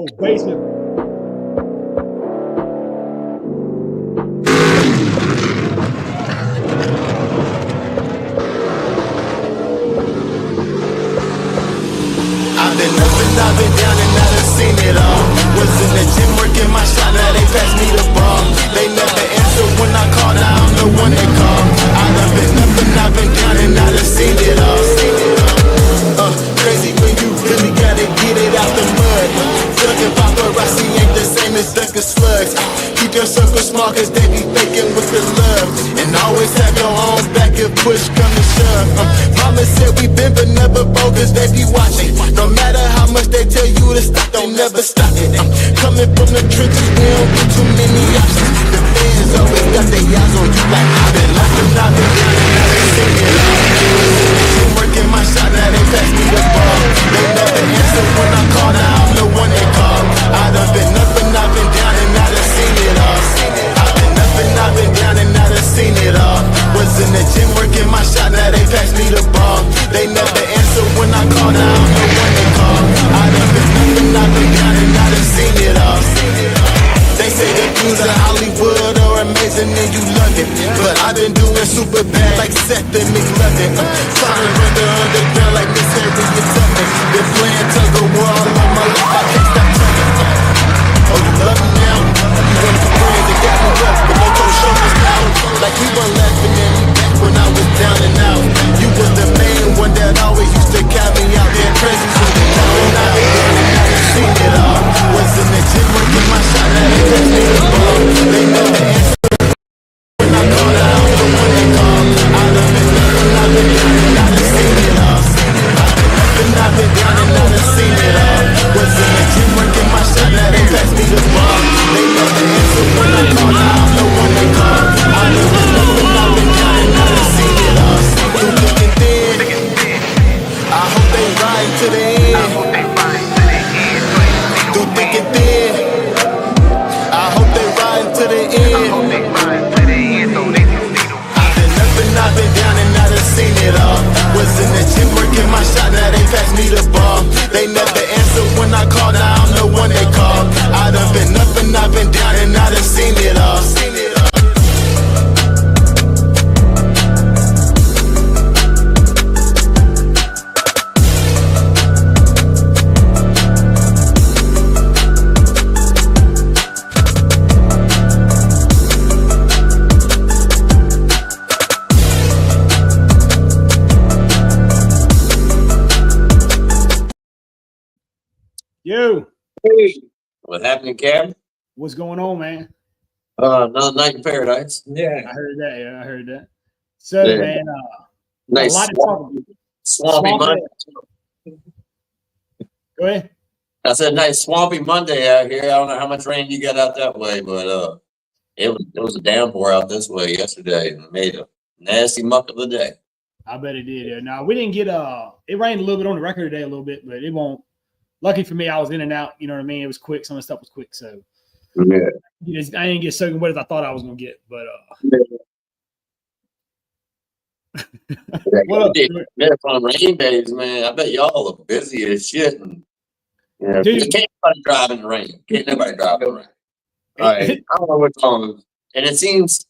Oh, basement. I've been up and I've been down and I done seen it all. Was in the gym working my shot, now they pass me the ball. They never answer when I call, now I'm the one they call. I done been up and I've been down and I done seen it all. Crazy when you really gotta get it out the mud. Ducking paparazzi ain't the same as ducking slugs. Keep your circle small cause they be faking with the love. And always have your own back if push come to shove. Mama said we been but never bogus, they be watching. No matter how much they tell you to stop, they never stop it. Coming from the trenches, we don't get too many options. The fans always got their eyes on you like I've been up and I've been down and I done seen it all. Working my shot, now they pass me the ball. They never answer when I call, now I'm the one they call. I done been up and I've been down and I done seen it all. I've been up and I've been down and I done seen it all. Was in the gym working my shot, now they pass me the ball. They never answer when I call, now I'm the one they call. I done been up and I've been down and I done seen it all. They say the views of Hollywood are amazing and you love it, but I've been doing super bad like Seth and McLovin. Trying to run the underground like Miss Harriet Tubman. Been playing tug of war all of my life, I can't stop tugging. Oh, you love me now? You want some friends that got me up, but don't your shoulders down. Like we were laughing at me back when I was down and out. You was the main one that always used to count me out there crazy. So they counting out and down and I done seen it all. Was in the gym working my shot, now they pass me the ball. They never answer when I call, now I'm the one they call. I done been up and I've been down and I done seen it all. I've been up and I've been down and I done seen it all. Was in the gym working my shot, now they pass me the ball. They never answer when I call, now I'm the one they call. I done been up and I've been down and I done seen it all. Through thick and thin, I hope they ride to the end. Through thick and thin, I hope they ride to the end. I've been up and I've been down and I done seen it all. Was in the gym working my shot, now they pass me the ball. They never answer when I call, now I'm the one they call. I done been up and I've been down and I done seen it all. Yo, Hey, what happened, Cam? what's going on, man? Another night in paradise. Yeah, I heard that. Yeah, I heard that. So, Yeah. man, nice a lot to talk about. swampy Monday. Go ahead. I said nice swampy Monday out here. I don't know how much rain you got out that way, but it was a downpour out this way yesterday and made a nasty muck of the day. I bet it did. Yeah. Now we didn't get it rained a little bit on the record today, a little bit, but it won't. Lucky for me, I was in and out. You know what I mean? It was quick. Some of the stuff was quick, so Yeah. I didn't get soaking wet as I thought I was gonna get. But what up, on rain days, man. I bet y'all are busy as shit. And, dude, can't nobody drive in the rain. Can't nobody drive in the rain. All right. I don't know what's on. And it seems,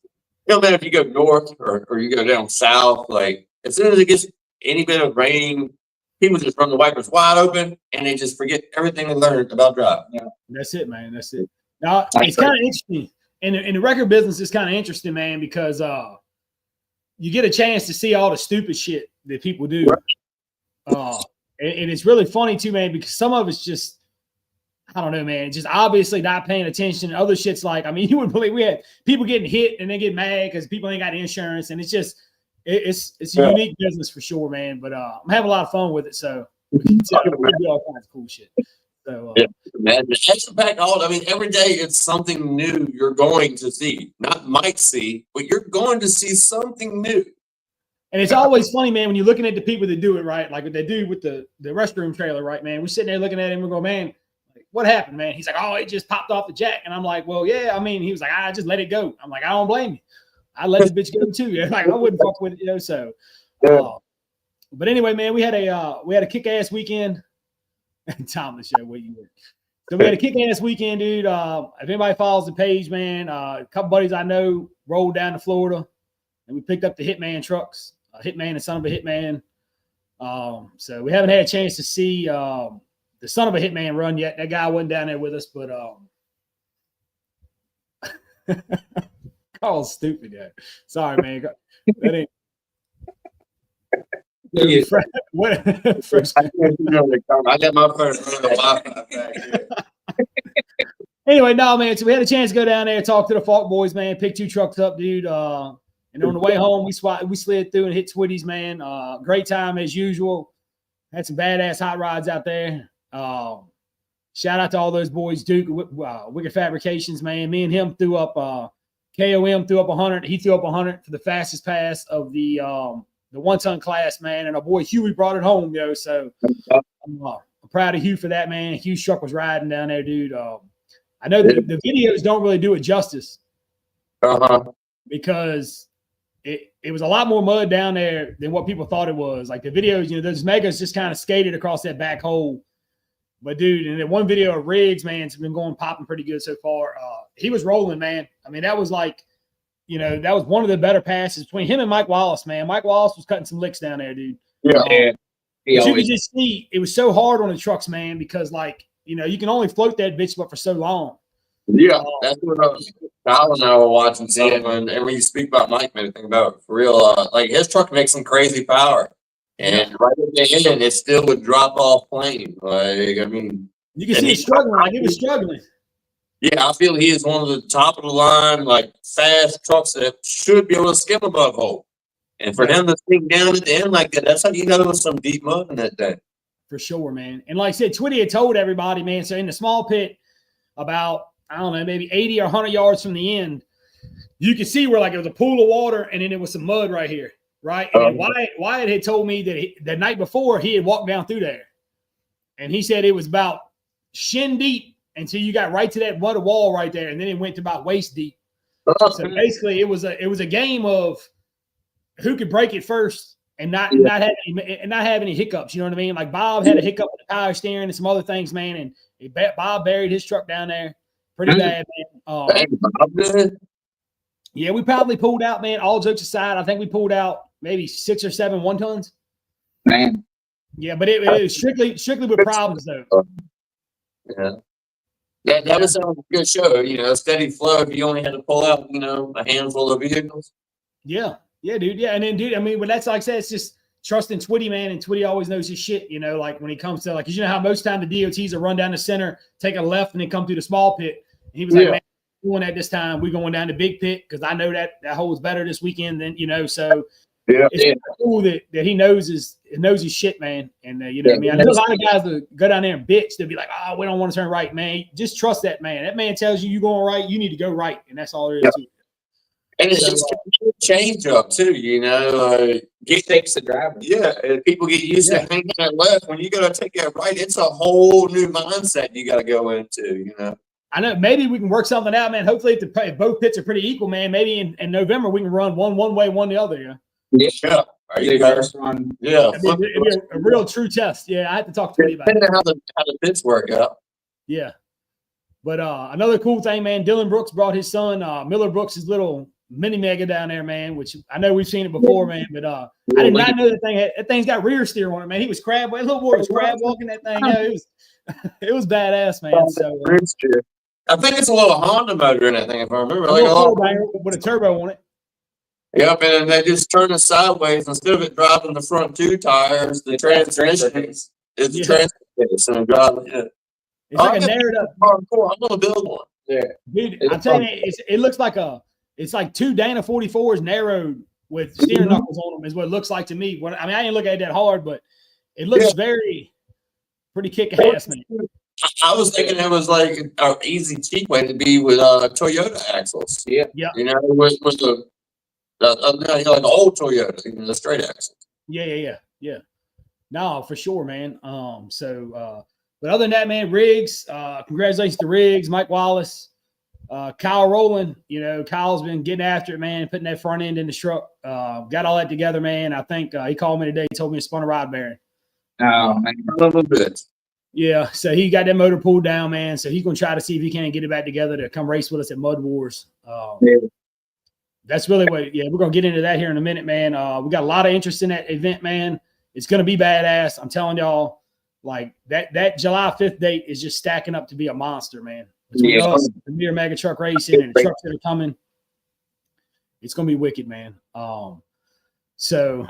no matter if you go north or you go down south, like as soon as it gets any bit of rain, people just run the wipers wide open and they just forget everything they learned about driving. Yeah, that's it, man. That's it. Now it's kind of interesting. In the record business, it's kind of interesting, man, because you get a chance to see all the stupid shit that people do. Right. And it's really funny too, man, because some of it's just, I don't know, man, just obviously not paying attention. Other shit's like, I mean, you wouldn't believe we had people getting hit and they get mad because people ain't got insurance, and it's just it's a unique business for sure, man. But I'm having a lot of fun with it, so we do all kinds of cool shit. So man, the back all. I mean, every day it's something new you're going to see. Not might see, but you're going to see something new. And it's always funny, man, when you're looking at the people that do it, right? Like what they do with the restroom trailer, right, man? We're sitting there looking at him and we're going, man, like, what happened, man? He's like, oh, it just popped off the jack. And I'm like, well, yeah, I mean, he was like, I just let it go. I'm like, I don't blame you. I let the bitch go too. Like I wouldn't fuck with it, you know. So, but anyway, man, we had a kick-ass weekend. Thomas, show where you were. So we had a kick-ass weekend, dude. If anybody follows the page, man, a couple buddies I know rolled down to Florida, and we picked up the Hitman trucks, Hitman and Son of a Hitman. So we haven't had a chance to see the Son of a Hitman run yet. That guy wasn't down there with us, but Carl's stupid, yeah. Sorry, man. That ain't. Yeah. What? I got my first Wi-Fi back here. Anyway, no, man. So we had a chance to go down there, talk to the Falk boys, man. Pick 2 trucks up, dude. And on the way home, we slid through and hit Twitty's, man. Great time as usual. Had some badass hot rods out there. Shout out to all those boys, Duke, Wicked Fabrications, man. Me and him threw up. KOM threw up 100. He threw up 100 for the fastest pass of the 1-ton class, man. And our boy Huey brought it home, yo. So I'm proud of Hugh for that, man. Hugh's truck was riding down there, dude. I know the videos don't really do it justice because it was a lot more mud down there than what people thought it was. Like the videos, those megas just kind of skated across that back hole. But dude, in that one video of Riggs, man, it's been popping pretty good so far. He was rolling, man. I mean, that was like, that was one of the better passes between him and Mike Wallace, man. Mike Wallace was cutting some licks down there, dude. Yeah. You could just see it was so hard on the trucks, man, because you can only float that bitch but for so long. Yeah, that's what Kyle and I were watching some, and when you speak about Mike, man, think about for real, like his truck makes some crazy power, and right at the end, it still would drop off plane. Like, I mean, you can see it struggling. Like it was struggling. Yeah, I feel he is one of the top of the line, like fast trucks that should be able to skip a mud hole. And for him to sink down at the end like that, that's how you know there was some deep mud in that day. For sure, man. And like I said, Twitty had told everybody, man, so in the small pit, about, I don't know, maybe 80 or 100 yards from the end, you could see where like it was a pool of water and then there was some mud right here, right? And Wyatt had told me that the night before he had walked down through there. And he said it was about shin deep until you got right to that mud wall right there, and then it went to about waist deep. So basically, it was a game of who could break it first and not have any hiccups. You know what I mean? Like Bob had a hiccup with the power steering and some other things, man. And Bob buried his truck down there pretty bad, man. Yeah, we probably pulled out, man. All jokes aside, I think we pulled out maybe 6 or 7 1-tons. Man. Yeah, but it was strictly with problems though. Yeah. That was a good show, steady flow. If you only had to pull out, a handful of vehicles. Yeah, dude. Yeah, and then, dude, I mean, when that's like I said, it's just trusting Twitty, man, and Twitty always knows his shit, like when he comes to, like, because you know how most time the DOTs will run down the center, take a left, and then come through the small pit. And he was like, man, we're doing that this time. We're going down the big pit because I know that hole is better this weekend than, so it's cool that he knows his shit, man. And, I mean, I know a lot of guys that go down there and bitch. They'll be like, oh, we don't want to turn right, man. Just trust that man. That man tells you you're going right. You need to go right. And that's all there is to it. And it's just a change up too, It takes the driver. Yeah, and people get used to hanging that left. When you got to take that right, it's a whole new mindset you got to go into, I know. Maybe we can work something out, man. Hopefully, if both pits are pretty equal, man, maybe in November we can run one way, one the other, Yeah. Are you guys on? Yeah. It'd be a real true test. Yeah, I have to talk to you about it. Depending on how the pits work out. Yeah. But another cool thing, man, Dylan Brooks brought his son, Miller Brooks, his little mini mega down there, man, which I know we've seen it before, man. But I did not know that thing's got rear steer on it, man. He was little boy was crab walking that thing. Yeah, it was badass, man. So I think it's a little Honda motor in that thing, if I remember. With a turbo on it. Yep, and they just turn it sideways instead of it driving the front 2 tires. The transmission is the transmission. So it's like a narrowed up. Hardcore. I'm gonna build one. Yeah, dude. I'm telling you, it looks like it's like 2 Dana 44s narrowed with steering knuckles on them. Is what it looks like to me. I didn't look at it that hard, but it looks pretty kick ass, man. I was thinking it was like an easy, cheap way to be with Toyota axles. Yeah. With the like an old Toyota, the straight axle. Yeah. No, for sure, man. But other than that, man, Riggs, congratulations to Riggs, Mike Wallace, Kyle Rowland. Kyle's been getting after it, man, putting that front end in the truck. Got all that together, man. I think he called me today, told me to spun a rod bearing. Oh, man. A little bit. Yeah, so he got that motor pulled down, man. So he's gonna try to see if he can get it back together to come race with us at Mud Wars. That's really what. Yeah, we're gonna get into that here in a minute, man. We got a lot of interest in that event, man. It's gonna be badass. I'm telling y'all, like that July 5th date is just stacking up to be a monster, man. Between us, the Premier Mega Truck Racing, and the trucks that are coming, it's gonna be wicked, man. So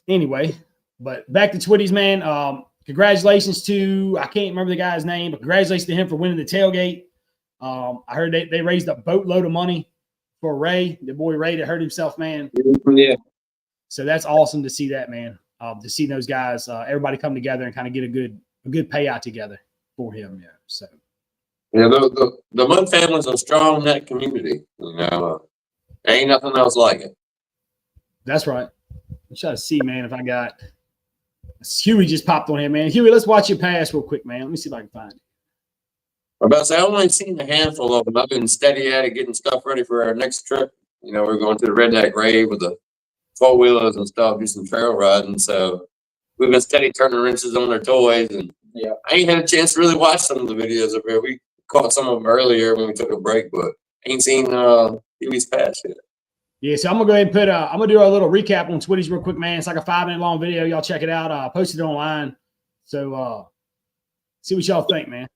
anyway, but back to Twitty's, man. Congratulations to, I can't remember the guy's name, but congratulations to him for winning the tailgate. I heard they raised a boatload of money for Ray, the boy Ray that hurt himself, man. Yeah. So that's awesome to see that, man. To see those guys, everybody come together and kind of get a good payout together for him. Yeah. So. Yeah, the Mud families are strong in that community. You know, ain't nothing else like it. That's right. I'm trying to see, man, if I got Huey just popped on here, man. Huey, let's watch your pass real quick, man. Let me see if I can find it. I'm about to say, I've only seen a handful of them. I've been steady at it, getting stuff ready for our next trip. You know, we're going to the Redneck Rave with the 4-wheelers and stuff, do some trail riding. So we've been steady turning wrenches on their toys. And yeah, I ain't had a chance to really watch some of the videos up here. We caught some of them earlier when we took a break, but ain't seen Huey's pass yet. Yeah, so I'm gonna go ahead and put I'm gonna do a little recap on Twitty's real quick, man. It's like a 5-minute long video. Y'all check it out. I posted it online. So see what y'all think, man.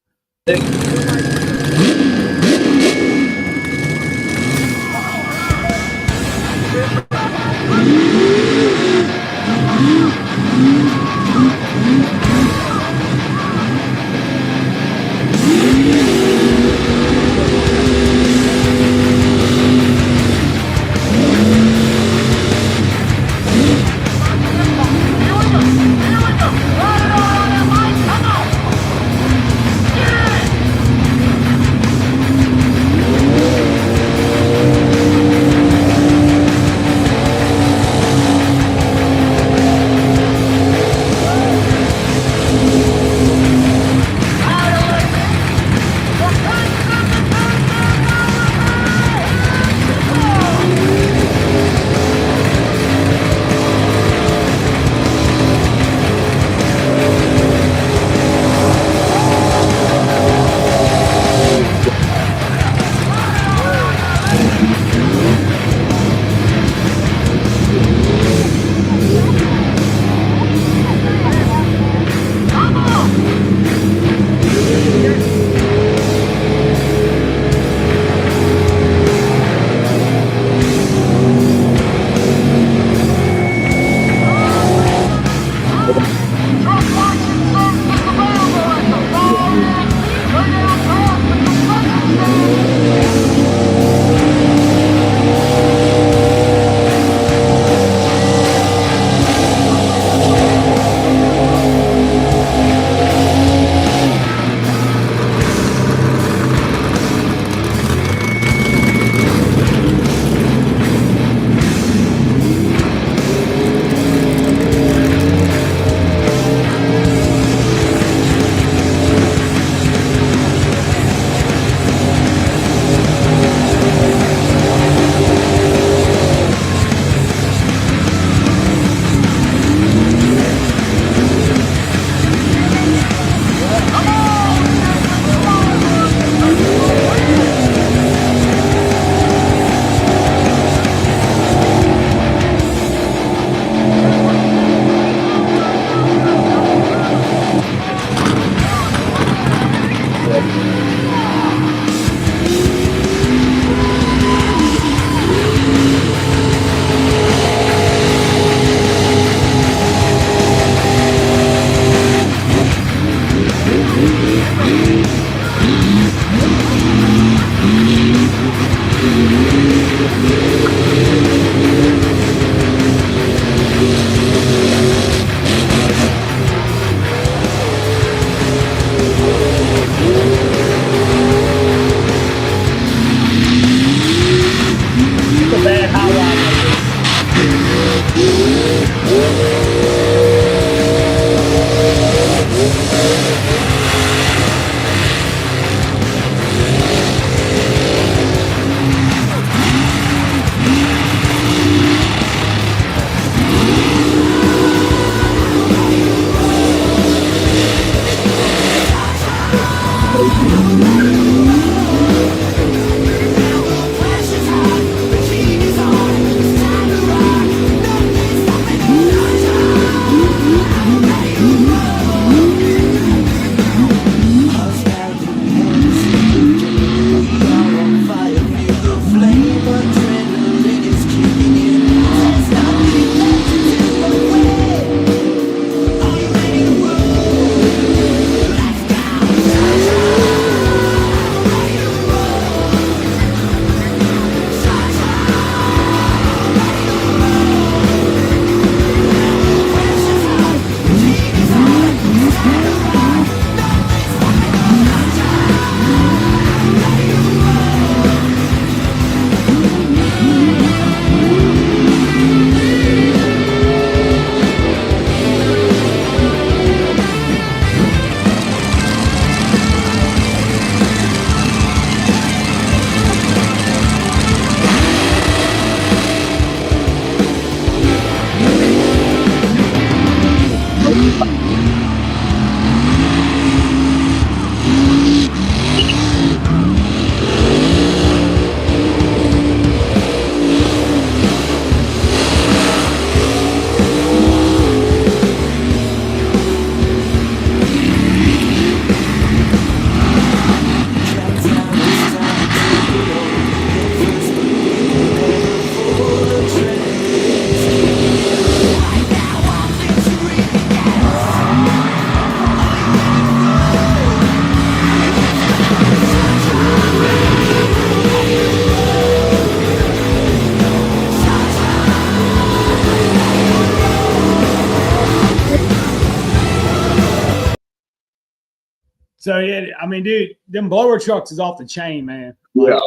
So yeah, I mean, dude, them blower trucks is off the chain, man. Like, Yeah.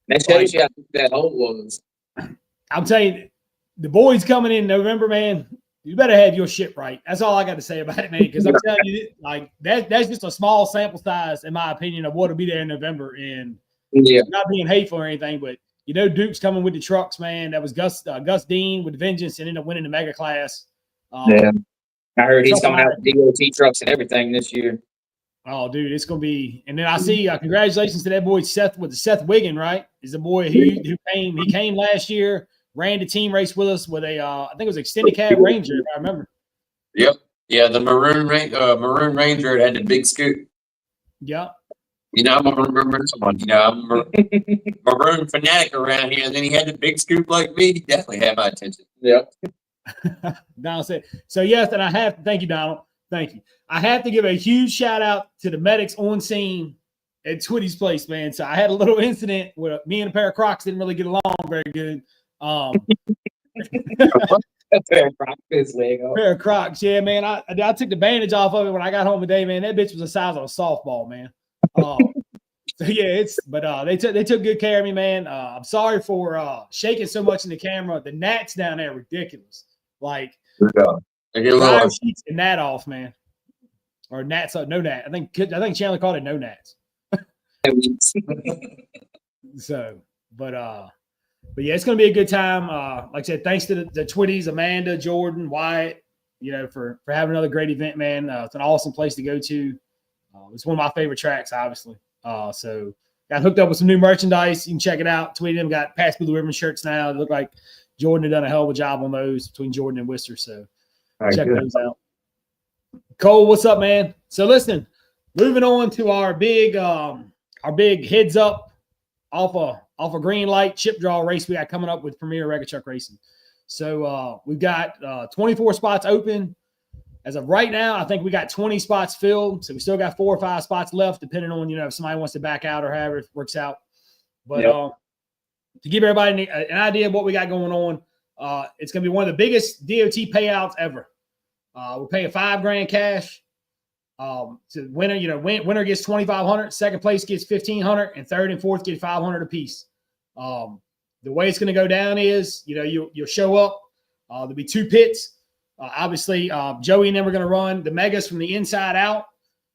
That shows you how big that hole was. I'm telling you, the boys coming in November, man. You better have your shit right. That's all I got to say about it, man. Because I'm telling you, like that's just a small sample size, in my opinion, of what'll be there in November. And not being hateful or anything, but you know, Duke's coming with the trucks, man. That was Gus Dean with Vengeance and ended up winning the mega class. Yeah, I heard he's coming out with DOT trucks and everything this year. Oh, dude, it's gonna be. And then I see congratulations to that boy Seth with the Seth Wiggin, right? Is the boy who came. He came last year, ran the team race with us with a I think it was extended cab Ranger, if I remember. Yep. Yeah, the Maroon Ranger had the big scoop. Yep. You know, I'm a Maroon fanatic around here, and then he had the big scoop like me. He definitely had my attention. Yep. Donald said so. Yes, and I have to thank you, Donald. Thank you. I have to give a huge shout out to the medics on scene at Twitty's place, man. So I had a little incident where me and a pair of Crocs didn't really get along very good. A pair of Crocs, his leg off. Pair of Crocs, yeah, man. I took the bandage off of it when I got home today, man. That bitch was the size of a softball, man. So yeah, they took good care of me, man. I'm sorry for shaking so much in the camera. The gnats down there are ridiculous. Like I get a little sheets and gnat off, man. Or gnats, no gnat. I think Chandler called it no gnats. So, but yeah, it's gonna be a good time. Like I said, thanks to the Twitties, Amanda, Jordan, Wyatt, you know, for having another great event, man. It's an awesome place to go to. It's one of my favorite tracks, obviously. So got hooked up with some new merchandise. You can check it out. Tweeted them, got Past Blue Ribbon shirts now. They look like Jordan had done a hell of a job on those between Jordan and Worcester. So check those out. Cole, what's up, man? So listen, moving on to our big heads up off a green light chip draw race we got coming up with Premier Record Truck Racing. So we've got 24 spots open. As of right now, I think we got 20 spots filled. So we still got 4 or 5 spots left, depending on, you know, if somebody wants to back out or however it works out. But to give everybody an idea of what we got going on, it's going to be one of the biggest DOT payouts ever. We're paying $5,000 cash. So winner, you know, winner gets $2,500, second place gets $1,500, and third and fourth get $500 apiece. The way it's going to go down is, you know, you'll show up. There'll be 2 pits. Obviously, Joey and them are going to run the megas from the inside out.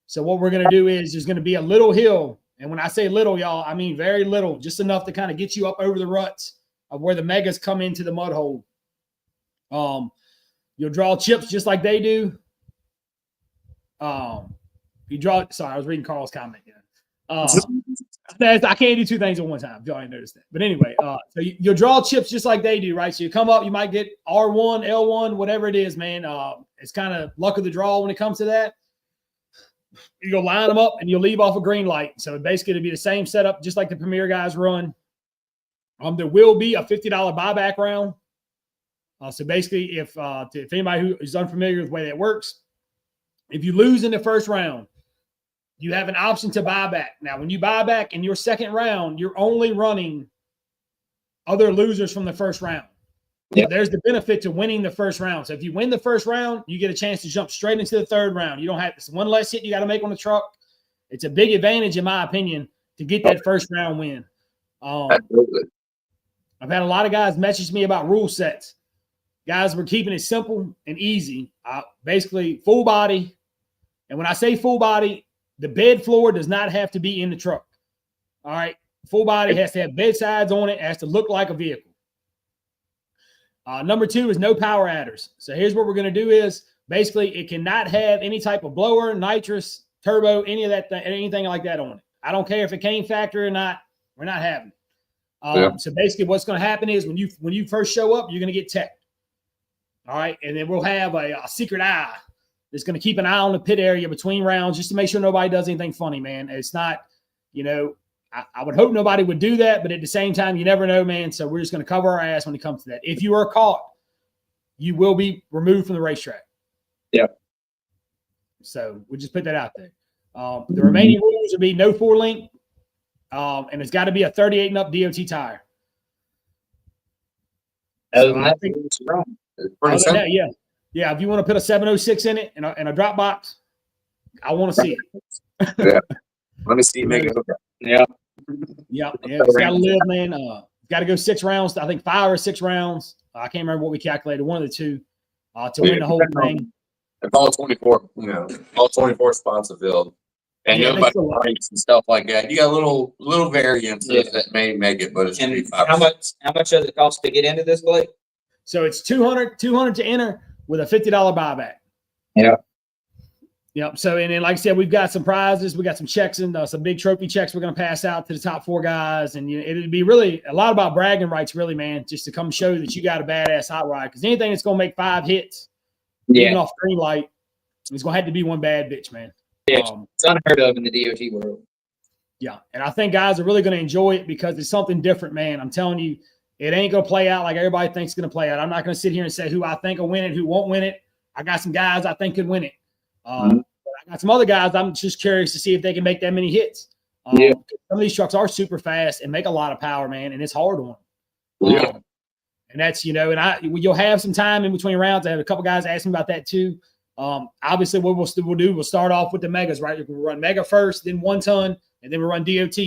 So what we're going to do is there's going to be a little hill. And when I say little, y'all, I mean very little, just enough to kind of get you up over the ruts of where the megas come into the mud hole. You'll draw chips just like they do. Sorry, I was reading Carl's comment. Yeah. I can't do two things at one time. If y'all ain't noticed that. But anyway, so you'll draw chips just like they do, right? So you come up, you might get R1, L1, whatever it is, man. It's kind of luck of the draw when it comes to that. You'll line them up and you'll leave off a green light. So basically it'll be the same setup, just like the Premier guys run. There will be a $50 buyback round. So basically, if anybody who is unfamiliar with the way that works, if you lose in the first round, you have an option to buy back. Now, when you buy back in your second round, you're only running other losers from the first round. Yeah. So there's the benefit to winning the first round. So if you win the first round, you get a chance to jump straight into the third round. You don't have this one less hit you got to make on the truck. It's a big advantage, in my opinion, to get that first round win. Absolutely. I've had a lot of guys message me about rule sets. Guys, we're keeping it simple and easy. Basically, full body. And when I say full body, the bed floor does not have to be in the truck. All right. Full body has to have bed sides on it. It has to look like a vehicle. Number 2 is no power adders. So here's what we're going to do is basically it cannot have any type of blower, nitrous, turbo, any of that, anything like that on it. I don't care if it came factory or not. We're not having it. So basically what's going to happen is when you first show up, you're going to get teched. All right. And then we'll have a secret eye that's going to keep an eye on the pit area between rounds just to make sure nobody does anything funny, man. It's not, I would hope nobody would do that, but at the same time, you never know, man. So we're just going to cover our ass when it comes to that. If you are caught, you will be removed from the racetrack. Yeah. So we'll just put that out there. The remaining rules will be no 4-link, and it's got to be a 38 and up DOT tire. It's pretty simple. Yeah. If you want to put a 706 in it and a drop box, I want to see it. Yeah. Let me see you make it hook up. Yeah. Yeah. It's got to live, man. Got to go 6 rounds. I think 5 or 6 rounds. I can't remember what we calculated. One of the two to win the whole thing. If all 24, all 24 spots are filled, and nobody breaks and stuff like that, you got little variances that may make it, but it's and how much does it cost to get into this, Blake? So it's $200 to enter with a $50 buyback. Yeah. Yep. So, and then, like I said, we've got some prizes. We got some checks and some big trophy checks we're going to pass out to the top 4 guys. And it'd be really a lot about bragging rights, really, man, just to come show that you got a badass hot rod. Because anything that's going to make 5 hits, even off green light, it's going to have to be one bad bitch, man. Yeah, it's unheard of in the DOT world. Yeah. And I think guys are really going to enjoy it because it's something different, man. I'm telling you, it ain't going to play out like everybody thinks it's going to play out. I'm not going to sit here and say who I think will win it, who won't win it. I got some guys I think could win it. But I got some other guys I'm just curious to see if they can make that many hits. Some of these trucks are super fast and make a lot of power, man, and it's hard on them. And that's, and you'll have some time in between rounds. I have a couple guys asking about that too. Obviously, what we'll start off with the megas, right? We'll run mega first, then 1 ton, and then we'll run DOT.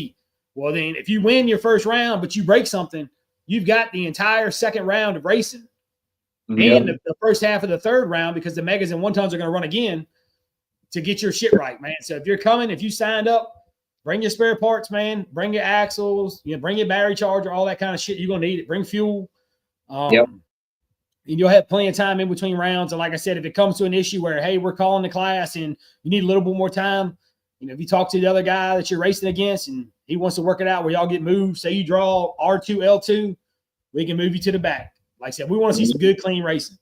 Well, then if you win your first round, but you break something, you've got the entire second round of racing and the first half of the third round because the megas and 1 tons are going to run again to get your shit right, man. So if you signed up, bring your spare parts, man. Bring your axles, bring your battery charger, all that kind of shit. You're going to need it. Bring fuel. And you'll have plenty of time in between rounds. And like I said, if it comes to an issue where, hey, we're calling the class and you need a little bit more time, if you talk to the other guy that you're racing against and he wants to work it out where y'all get moved, say you draw R2, L2, we can move you to the back. Like I said, we want to see some good, clean racing.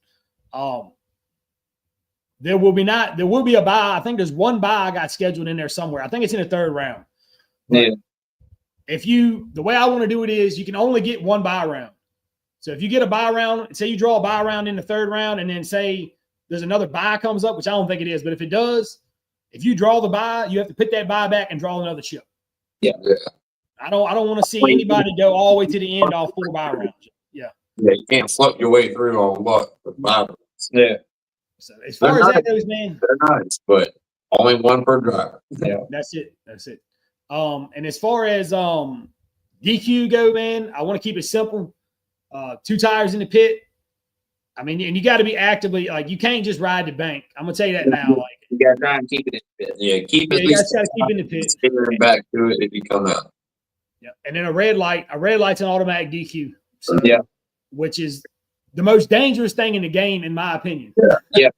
There will be a bye. I think there's 1 bye I got scheduled in there somewhere. I think it's in the 3rd round. But the way I want to do it is you can only get 1 bye round. So if you get a bye round, say you draw a bye round in the 3rd round, and then say there's another bye comes up, which I don't think it is, but if it does, if you draw the bye, you have to put that bye back and draw another chip. Yeah. I don't want to see anybody go all the way to the end all 4 bye rounds. Yeah, you can't float your way through on what the bye rounds. Yeah. So as far as that goes, man, they're nice, but only 1 per driver. Yeah, that's it. And as far as DQ go, man, I want to keep it simple. 2 tires in the pit. I mean, and you got to be actively you can't just ride the bank. I'm gonna tell you that now. You got to try and keep it in the pit. Yeah, keep it. You got to keep it in the pit. Steering back to it if you come out. Yeah, and then a red light's an automatic DQ. So, yeah, which is the most dangerous thing in the game, in my opinion. Yeah.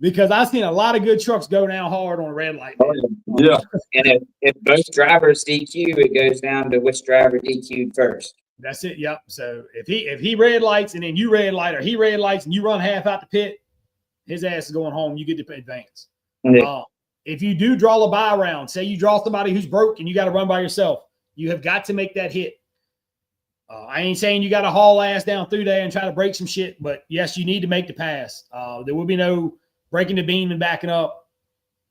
because I've seen a lot of good trucks go down hard on a red light. Man. Yeah. And if both drivers DQ, it goes down to which driver DQ'd first. That's it. Yep. So if he red lights and then you red light, or he red lights and you run half out the pit, his ass is going home. You get to advance. Yeah. If you do draw a buy round, say you draw somebody who's broke and you got to run by yourself, you have got to make that hit. I ain't saying you got to haul ass down through there and try to break some shit, but yes, you need to make the pass. There will be no breaking the beam and backing up.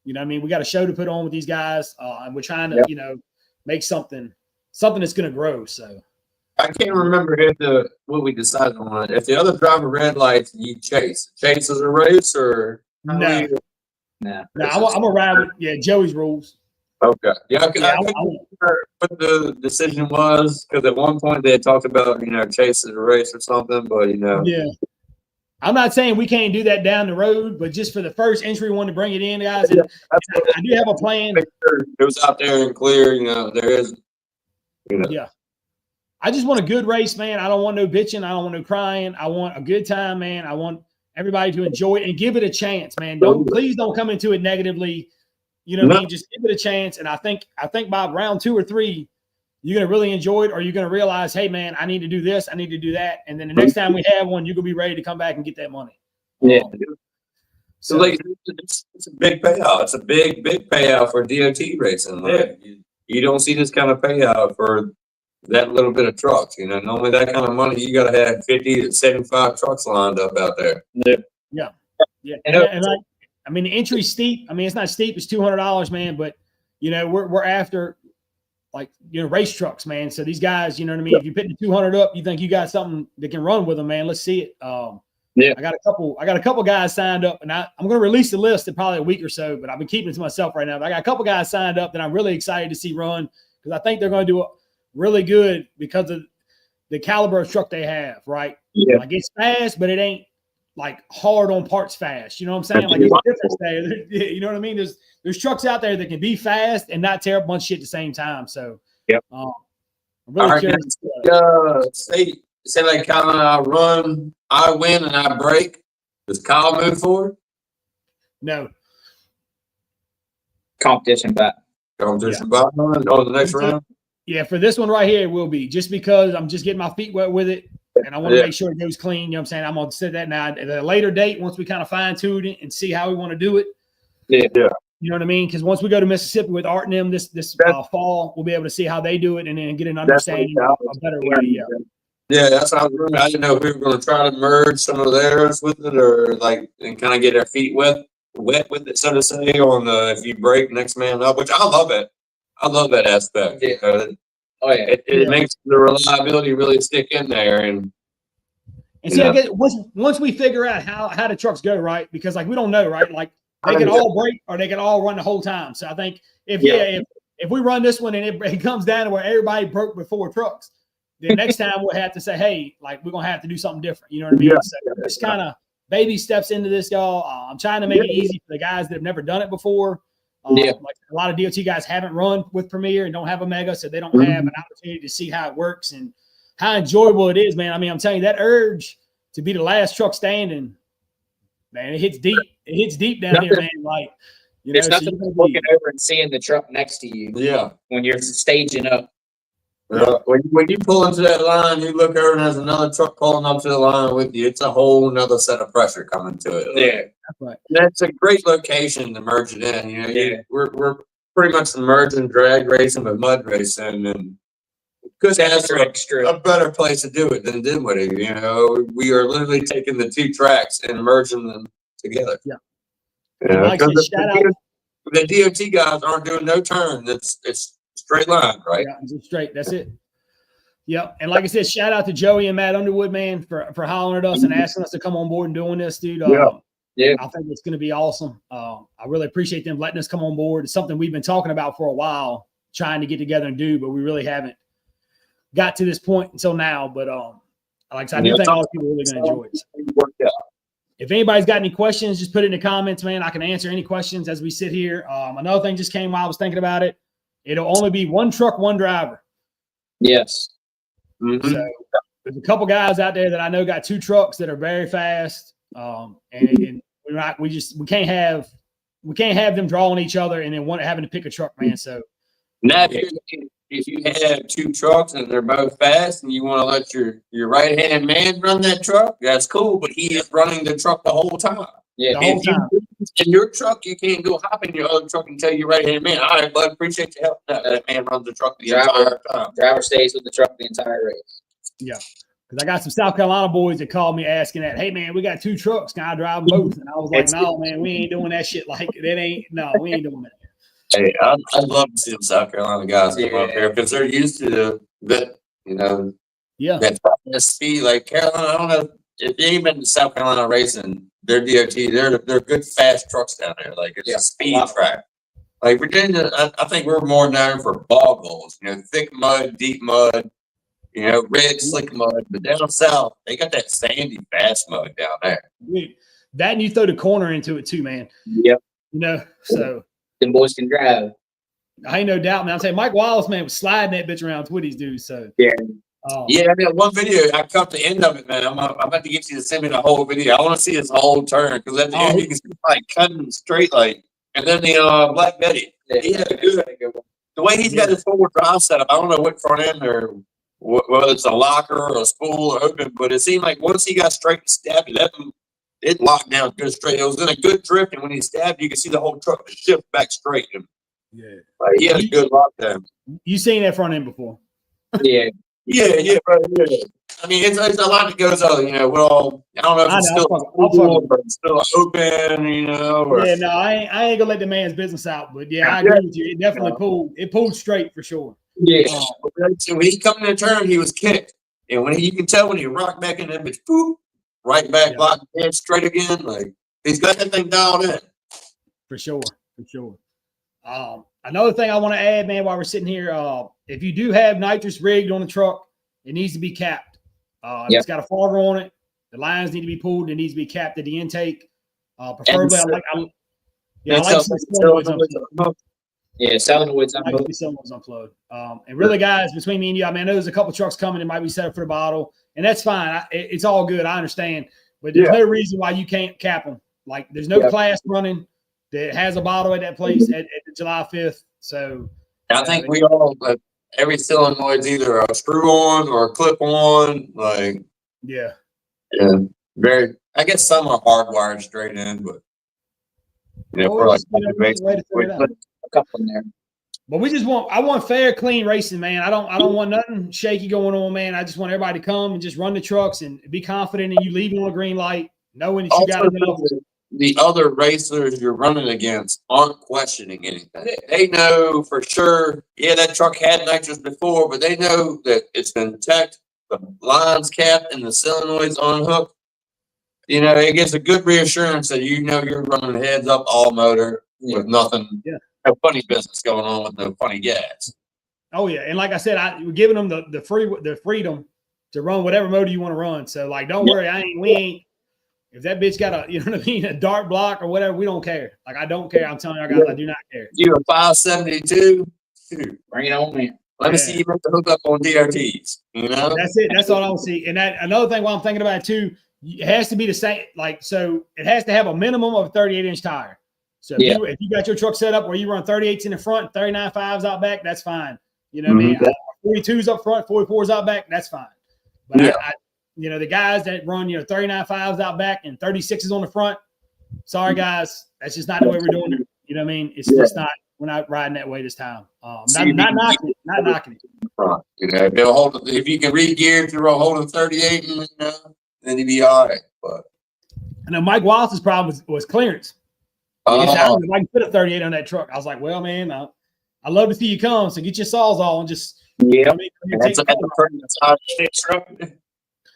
You know what I mean? We got a show to put on with these guys, and we're trying to, you know, make something that's going to grow. So I can't remember what we decided on. If the other driver red lights, you chase. Chase is a race, or no. No, I'm a ride with Joey's rules. Okay. Yeah, I couldn't I remember what the decision was, because at one point they had talked about, you know, chase is a race or something, but you know. Yeah. I'm not saying we can't do that down the road, but just for the first entry one to bring it in, guys. And I do have a plan. Make sure it was out there and clear, you know, there is. You know. Yeah. I just want a good race, man. I don't want no bitching. I don't want no crying. I want a good time, man. I want everybody to enjoy it and give it a chance, man. Please don't come into it negatively. You know what I mean? Just give it a chance. And I think by round 2 or 3, you're going to really enjoy it, or you're going to realize, hey, man, I need to do this. I need to do that. And then the next time we have one, you're going to be ready to come back and get that money. Yeah. So like, it's a big payout. It's a big payout for DOT racing. Like, you don't see this kind of payout for that little bit of trucks. You know, normally that kind of money, you got to have 50 to 75 trucks lined up out there. Yeah. I mean, the entry's steep. I mean, it's not steep. It's $200, man. But, you know, we're after, like, you know, race trucks, man. So these guys, you know what I mean? If you put the 200 up, you think you got something that can run with them, man. Let's see it. I got a couple guys signed up, and I'm going to release the list in probably a week or so, but I've been keeping it to myself right now. But I got a couple guys signed up that I'm really excited to see run, because I think they're going to do really good because of the caliber of truck they have, right? Yeah. Like, it's fast, but it ain't like hard on parts fast. You know what I'm saying? Like, there's a difference there. You know what I mean? There's trucks out there that can be fast and not tear up a bunch of shit at the same time. So, I'm really curious. Say like Kyle and I run, I win and I break. Does Kyle move forward? No. Competition back. Competition back on the next round? Yeah, for this one right here, it will be, just because I'm just getting my feet wet with it, and I want to make sure it goes clean. You know what I'm saying? I'm going to set that now at a later date, once we kind of fine-tune it and see how we want to do it. Yeah. You know what I mean? Because once we go to Mississippi with Art and them this fall, we'll be able to see how they do it and then get an understanding of a better way. Yeah, that's what I was wondering. I didn't know if we were going to try to merge some of theirs with it, or like, and kind of get our feet wet with it, so to say, on the, if you break, next man up, which I love it. I love that aspect. Yeah. It makes the reliability really stick in there. And see, I guess once we figure out how the trucks go, right? Because, like, we don't know, right? Like, they can all break or they can all run the whole time. So I think if we run this one and it comes down to where everybody broke with 4 trucks, then next time we'll have to say, hey, like, we're gonna have to do something different. You know what I mean? So just kind of baby steps into this, y'all. I'm trying to make it easy for the guys that have never done it before. Like, a lot of DOT guys haven't run with Premier and don't have a Mega, so they don't have an opportunity to see how it works and how enjoyable it is, man. I mean, I'm telling you, that urge to be the last truck standing, man, it hits deep. It hits deep down here, man. Like, you know, there's nothing like looking over and seeing the truck next to you. Yeah. When you're staging up. When you pull into that line, you look over and there's another truck pulling up to the line with you. It's a whole nother set of pressure coming to it. Yeah. That's right. That's a great location to merge it in. You know, we're pretty much merging drag racing with mud racing, and because that's a better place to do it than Dinwiddie. You know, we are literally taking the 2 tracks and merging them together. Yeah. Like the DOT guys aren't doing no turn. It's straight line, right? Yeah, just straight. That's it. Yep. And like I said, shout out to Joey and Matt Underwood, man, for hollering at us and asking us to come on board and doing this, dude. I think it's going to be awesome. I really appreciate them letting us come on board. It's something we've been talking about for a while, trying to get together and do, but we really haven't got to this point until now. But like I said, I do think all the people are really going to enjoy it. If anybody's got any questions, just put it in the comments, man. I can answer any questions as we sit here. Another thing just came while I was thinking about it. It'll only be 1 truck, 1 driver. Yes. Mm-hmm. So there's a couple guys out there that I know got 2 trucks that are very fast. And We can't have them drawing each other and then having to pick a truck, man. So now if you have two trucks and they're both fast and you want to let your right hand man run that truck, that's cool. But he is running the truck the whole time. Yeah, the whole time. In your truck, you can't go hop in your other truck and tell your right hand man, all right, bud, appreciate your help. No, that man runs the truck the entire time. Driver stays with the truck the entire race. Yeah. Because I got some South Carolina boys that called me asking that, hey, man, we got two trucks. Can I drive them both? And I was like, no, man, we ain't doing that shit. Like, we ain't doing that. Hey, I'd love to see them South Carolina guys come up here because they're used to that, that toughness, speed. Like Carolina, I don't know if you ain't been to South Carolina racing, their DOT, they're good, fast trucks down there. Like, it's a speed track. Like Virginia, I think we're more known for bog holes, thick mud, deep mud. Red slick mud, but down south they got that sandy fast mud down there. That and you throw the corner into it too, man. Yep. So them boys can drive. I ain't no doubt, man. I'm saying Mike Wallace, man, was sliding that bitch around Twitty's dude. So yeah, I mean, one video I caught the end of it, man. I'm about to get you to send me the whole video. I want to see his whole turn because at the end you can see like cutting straight, like, and then the Black Betty. Yeah, the way he's got his forward drive set up, I don't know what front end or whether it's a locker or a spool or open, but it seemed like once he got straight and stabbed it locked down good straight. It was in a good drift, and when he stabbed, you could see the whole truck shift back straight. And, he had a good lockdown. You seen that front end before? Yeah. Yeah. I mean, it's a lot that goes on, well, I don't know if it's still open, or. Yeah, no, I ain't gonna let the man's business out, but I agree with you. It definitely pulled straight for sure. Yeah. So when he come in the turn, he was kicked. And you can tell when he rocked back in that bitch, boop, right back, locked in straight again. Like, he's got that thing dialed in. For sure. Another thing I want to add, man, while we're sitting here, if you do have nitrous rigged on the truck, it needs to be capped. If it's got a fogger on it, the lines need to be pulled. It needs to be capped at the intake. Preferably, solenoids unplugged. And really, guys, between me and you, I mean, I know there's a couple trucks coming that might be set up for the bottle, and that's fine. It's all good. I understand, but there's no reason why you can't cap them. Like, there's no class running that has a bottle at that place at July 5th. So I think we all every solenoid's either a screw on or a clip on. Like, very. I guess some are hardwired straight in, but for like a couple in there. But I want fair, clean racing, man. I don't want nothing shaky going on, man. I just want everybody to come and just run the trucks and be confident in you leaving on a green light, knowing that you got enough. The other racers you're running against aren't questioning anything. They know for sure, that truck had nitrous before, but they know that it's been checked, the lines capped, and the solenoids unhooked. It gives a good reassurance that you're running heads up all motor with nothing, no funny business going on with no funny gas. Oh yeah, and like I said, we're giving them the freedom to run whatever motor you want to run. So like, don't worry, we ain't. If that bitch got a dart block or whatever, we don't care. Like, I don't care. I'm telling you guys, I do not care. You a 572? Bring it on, man. Let me see you have to hook up on DRTs. That's it. That's all I want to see. And that another thing while I'm thinking about it too, it has to be the same. Like, so it has to have a minimum of a 38-inch tire. So if you got your truck set up where you run 38s in the front, 39.5s out back, that's fine. What I mean? 42s up front, 44s out back, that's fine. But the guys that run 39.5s out back and 36s on the front, sorry guys, that's just not the way we're doing it. You know what I mean? It's just not. We're not riding that way this time. Not knocking it. They'll hold it. If you can re-gear to hold a 38, then you'd be all right. But I know Mike Wallace's problem was clearance. I can put a 38 on that truck. I was like, well, man, I love to see you come. So get your saws all and just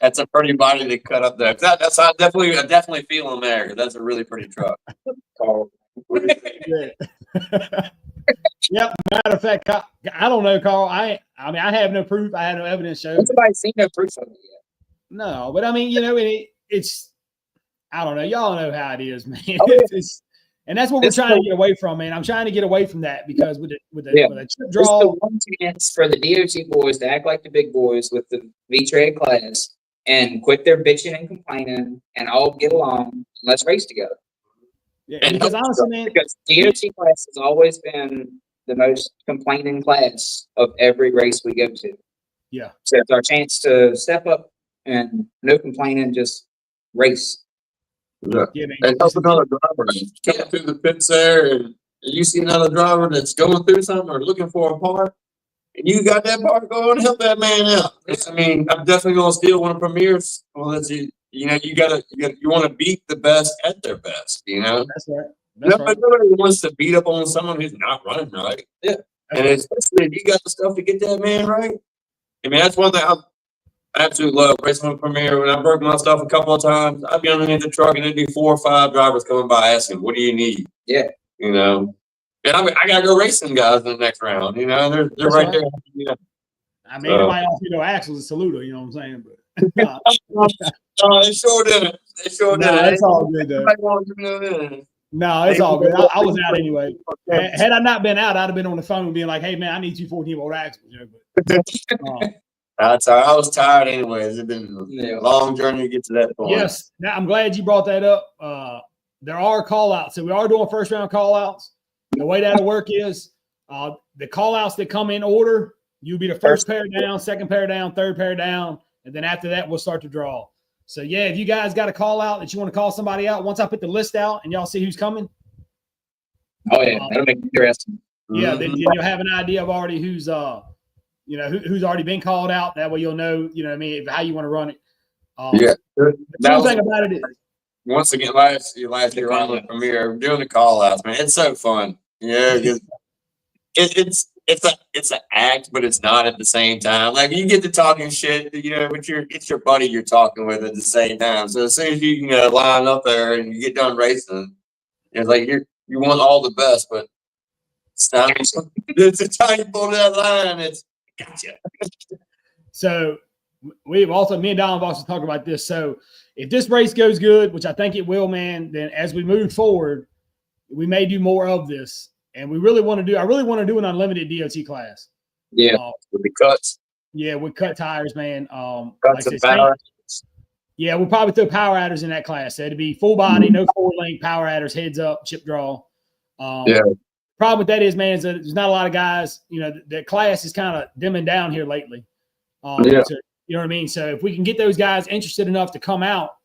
That's a pretty body to cut up there. That's I definitely feel him there. That's a really pretty truck. Yep. Matter of fact, I don't know, Carl. I mean, I have no proof. I have no evidence showing. Somebody seen no proof of it yet. No, but I mean, it's. I don't know. Y'all know how it is, man. And that's what we're trying to get away from, man. I'm trying to get away from that because with a chip draw, it's the one chance for the DOT boys to act like the big boys with the V-Trade class and quit their bitching and complaining and all get along. And let's race together. Yeah, because honestly, man, because DOT class has always been the most complaining class of every race we go to. yeah. So it's our chance to step up and no complaining, just race. Yeah. Yeah, man. And help another driver. Come through the pits there, and you see another driver that's going through something or looking for a part, and you got that part going, help that man out. I mean, I'm definitely gonna steal one of Premier's. Well, that's you know, you want to beat the best at their best. You know, That's right. That's right. nobody wants to beat up on someone who's not running right. Yeah, That's and right. especially if you got the stuff to get that man right. I mean, that's one thing I absolutely love racing with Premier. When I broke my stuff a couple of times, I'd be underneath the truck and there'd be 4 or 5 drivers coming by asking, "What do you need?" Yeah, You know, and I gotta go racing guys in the next round. You know, they're right there. You know. I mean, everybody else, you know, axles and saludo, you know what I'm saying? But They sure didn't. They sure didn't. it's all good though. No, it's all good. I was out anyway. Had I not been out, I'd have been on the phone being like, "Hey man, I need 2 14-volt axles." You know, but, That's all right. I was tired anyways. It's been a long journey to get to that point. yes. Now I'm glad you brought that up. There are call outs. So we are doing first round call outs. The way that'll work is the call outs that come in order, you'll be the first pair down, second pair down, third pair down, and then after that we'll start to draw. So yeah, if you guys got a call out that you want to call somebody out, once I put the list out and y'all see who's coming. Oh yeah, that'll make it interesting. Yeah, then you'll have an idea of already who's who's already been called out. That way you'll know, you know what I mean, how you want to run it. Yeah. The cool thing about it is, once again, last year on the Premier, doing the call outs, man, it's so fun. Yeah, because it's an act, but it's not at the same time. Like you get to talking shit, you know, but it's your buddy you're talking with at the same time. So as soon as you line up there and you get done racing, it's like you want all the best, but it's time. It's the time you pull that line. It's gotcha. So we've also, me and Don have also talked about this. So if this race goes good, which I think it will, man, then as we move forward, we may do more of this. And I really want to do an unlimited DOT class. Yeah, with the cuts. Yeah, with cut tires, man. Cuts and power. Yeah, we'll probably throw power adders in that class. So it'd be full body, no forward link, power adders, heads up, chip draw. Yeah. Problem with that is, man, is that there's not a lot of guys. You know, the class is kind of dimming down here lately. So, you know what I mean? So if we can get those guys interested enough to come out,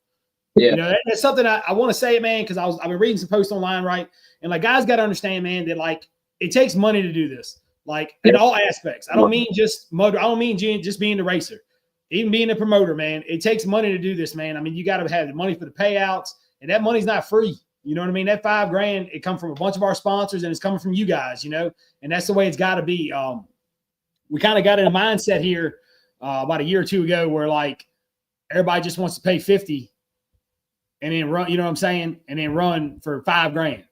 you know, that's something I want to say, man, because I've been reading some posts online, right? And like guys got to understand, man, that like it takes money to do this, like in all aspects. I don't mean just motor. I don't mean just being the racer, even being a promoter, man. It takes money to do this, man. I mean, you got to have the money for the payouts, and that money's not free. You know what I mean? That $5,000, it comes from a bunch of our sponsors, and it's coming from you guys, you know, and that's the way it's got to be. We kind of got in a mindset here about a year or two ago where like everybody just wants to pay 50 and then run, you know what I'm saying? And then run for $5,000.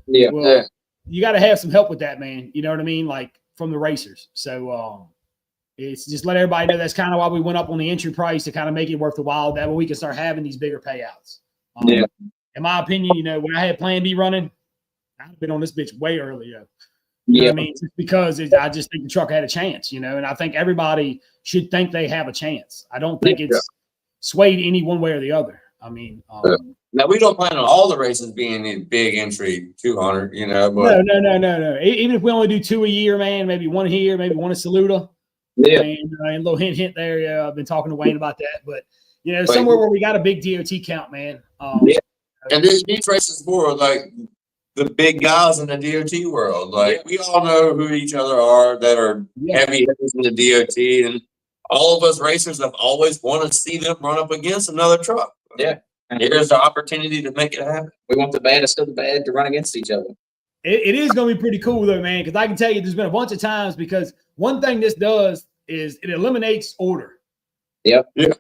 Yeah. Well, you got to have some help with that, man. You know what I mean? Like from the racers. So it's just let everybody know that's kind of why we went up on the entry price to kind of make it worth the while. That way we can start having these bigger payouts. In my opinion, you know, when I had Plan B running, I'd been on this bitch way earlier. You know what I mean? Just because I just think the truck had a chance, you know, and I think everybody should think they have a chance. I don't think it's swayed any one way or the other. I mean, now we don't plan on all the races being in big entry 200, you know. But no. Even if we only do 2 a year, man, maybe one here, maybe one at Saluda. Yeah. And a little hint there. Yeah, I've been talking to Wayne about that, but you know, somewhere where we got a big DOT count, man. And these races for like the big guys in the DOT world. Like we all know who each other are that are heavy hitters in the DOT, and all of us racers have always wanted to see them run up against another truck. Yeah. And here's the opportunity to make it happen. We want the baddest of the bad to run against each other. It is going to be pretty cool, though, man, because I can tell you there's been a bunch of times because one thing this does is it eliminates order. Yep. Yeah. You know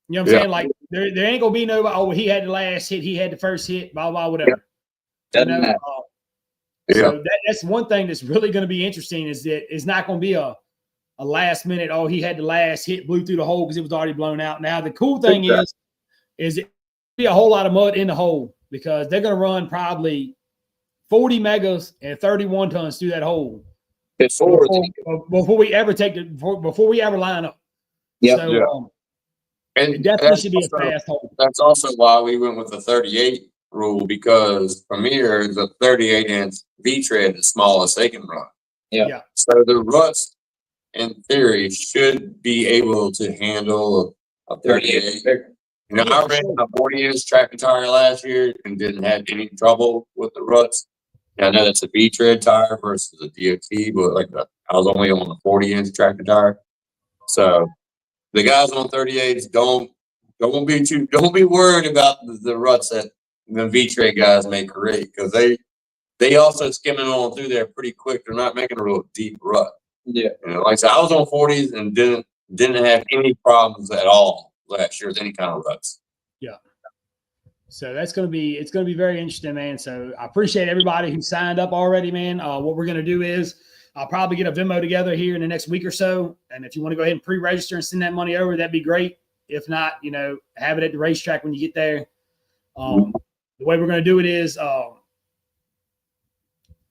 what I'm saying? Like, there ain't going to be no, oh, he had the last hit, he had the first hit, blah, blah, whatever. Doesn't matter. So that's one thing that's really going to be interesting is that it's not going to be a last minute, oh, he had the last hit, blew through the hole because it was already blown out. Now, the cool thing is it be a whole lot of mud in the hole because they're going to run probably 40 megas and 31 tons through that hole before we ever before we ever line up. Yep. So, and it definitely should be a fast hole. That's also why we went with the 38 rule because Premier is a 38-inch V-tread, the smallest they can run. Yeah. So the ruts, in theory, should be able to handle a 38. You know, I ran a 40-inch tractor tire last year and didn't have any trouble with the ruts. I know that's a V-tread tire versus a DOT, but I was only on a 40-inch tractor tire. So the guys on 38s don't be worried about the ruts that the V-tread guys may create, because they also skimming on through there pretty quick. They're not making a real deep rut. Yeah. You know, like I said, I was on 40s and didn't have any problems at all last year with any kind of ruts. Yeah. So it's going to be very interesting, man. So I appreciate everybody who signed up already, man. What we're going to do is I'll probably get a Venmo together here in the next week or so. And if you want to go ahead and pre-register and send that money over, that'd be great. If not, you know, have it at the racetrack when you get there. The way we're going to do it is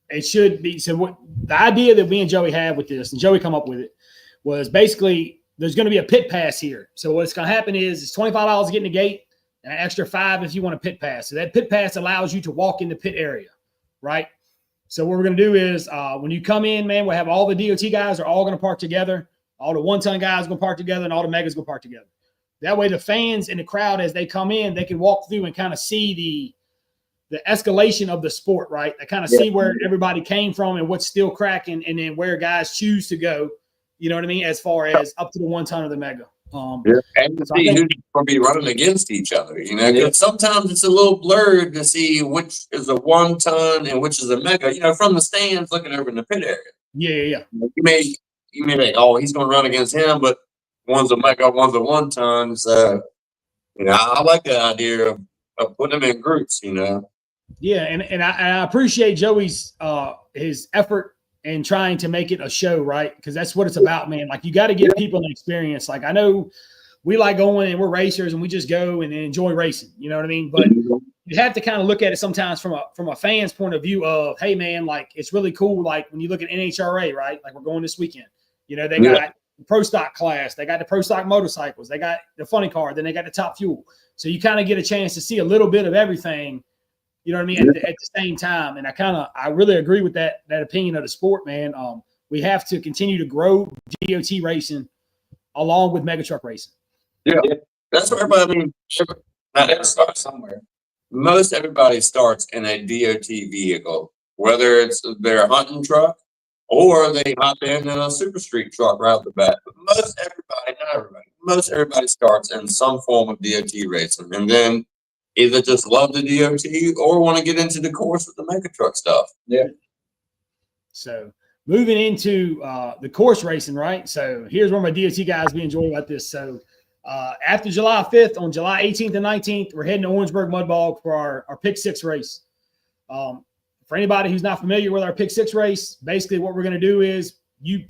it should be. So what the idea that me and Joey had with this, and Joey come up with it, was basically there's going to be a pit pass here. So what's going to happen is it's $25 to get in the gate and an extra $5 if you want a pit pass. So that pit pass allows you to walk in the pit area, right? So what we're going to do is when you come in, man, we'll have all the DOT guys are all going to park together. All the one-ton guys are going to park together, and all the megas going to park together. That way the fans in the crowd, as they come in, they can walk through and kind of see the escalation of the sport, right? They kind of see where everybody came from and what's still cracking, and then where guys choose to go, you know what I mean, as far as up to the one-ton of the mega. And to see who's going to be running against each other, you know, because sometimes it's a little blurred to see which is a 1 ton and which is a mega, you know, from the stands looking over in the pit area. Yeah. You may think, oh, he's going to run against him, but one's a mega, one's a 1 ton. So, you know, I like the idea of putting them in groups, you know. Yeah, and I appreciate Joey's his effort and trying to make it a show, right? Because that's what it's about, man. Like, you got to give people an experience. Like, I know we like going and we're racers and we just go and enjoy racing. You know what I mean? But you have to kind of look at it sometimes from a fan's point of view of, hey, man, like, it's really cool. Like, when you look at NHRA, right? Like, we're going this weekend. You know, they got the pro stock class. They got the pro stock motorcycles. They got the funny car. Then they got the top fuel. So you kind of get a chance to see a little bit of everything. You know what I mean? At the same time. And I really agree with that opinion of the sport, man. We have to continue to grow DOT racing along with mega truck racing. Yeah. That's where everybody, starts somewhere. Most everybody starts in a DOT vehicle, whether it's their hunting truck or they hop in a super street truck right off the bat. But most everybody starts in some form of DOT racing. And then either just love the DOT or want to get into the course with the mega truck stuff. Yeah. So moving into the course racing, right? So here's where my DOT guys be enjoying about this. So after July 5th, on July 18th and 19th, we're heading to Orangeburg Mud Bog for our Pick 6 race. For anybody who's not familiar with our Pick 6 race, basically what we're going to do is you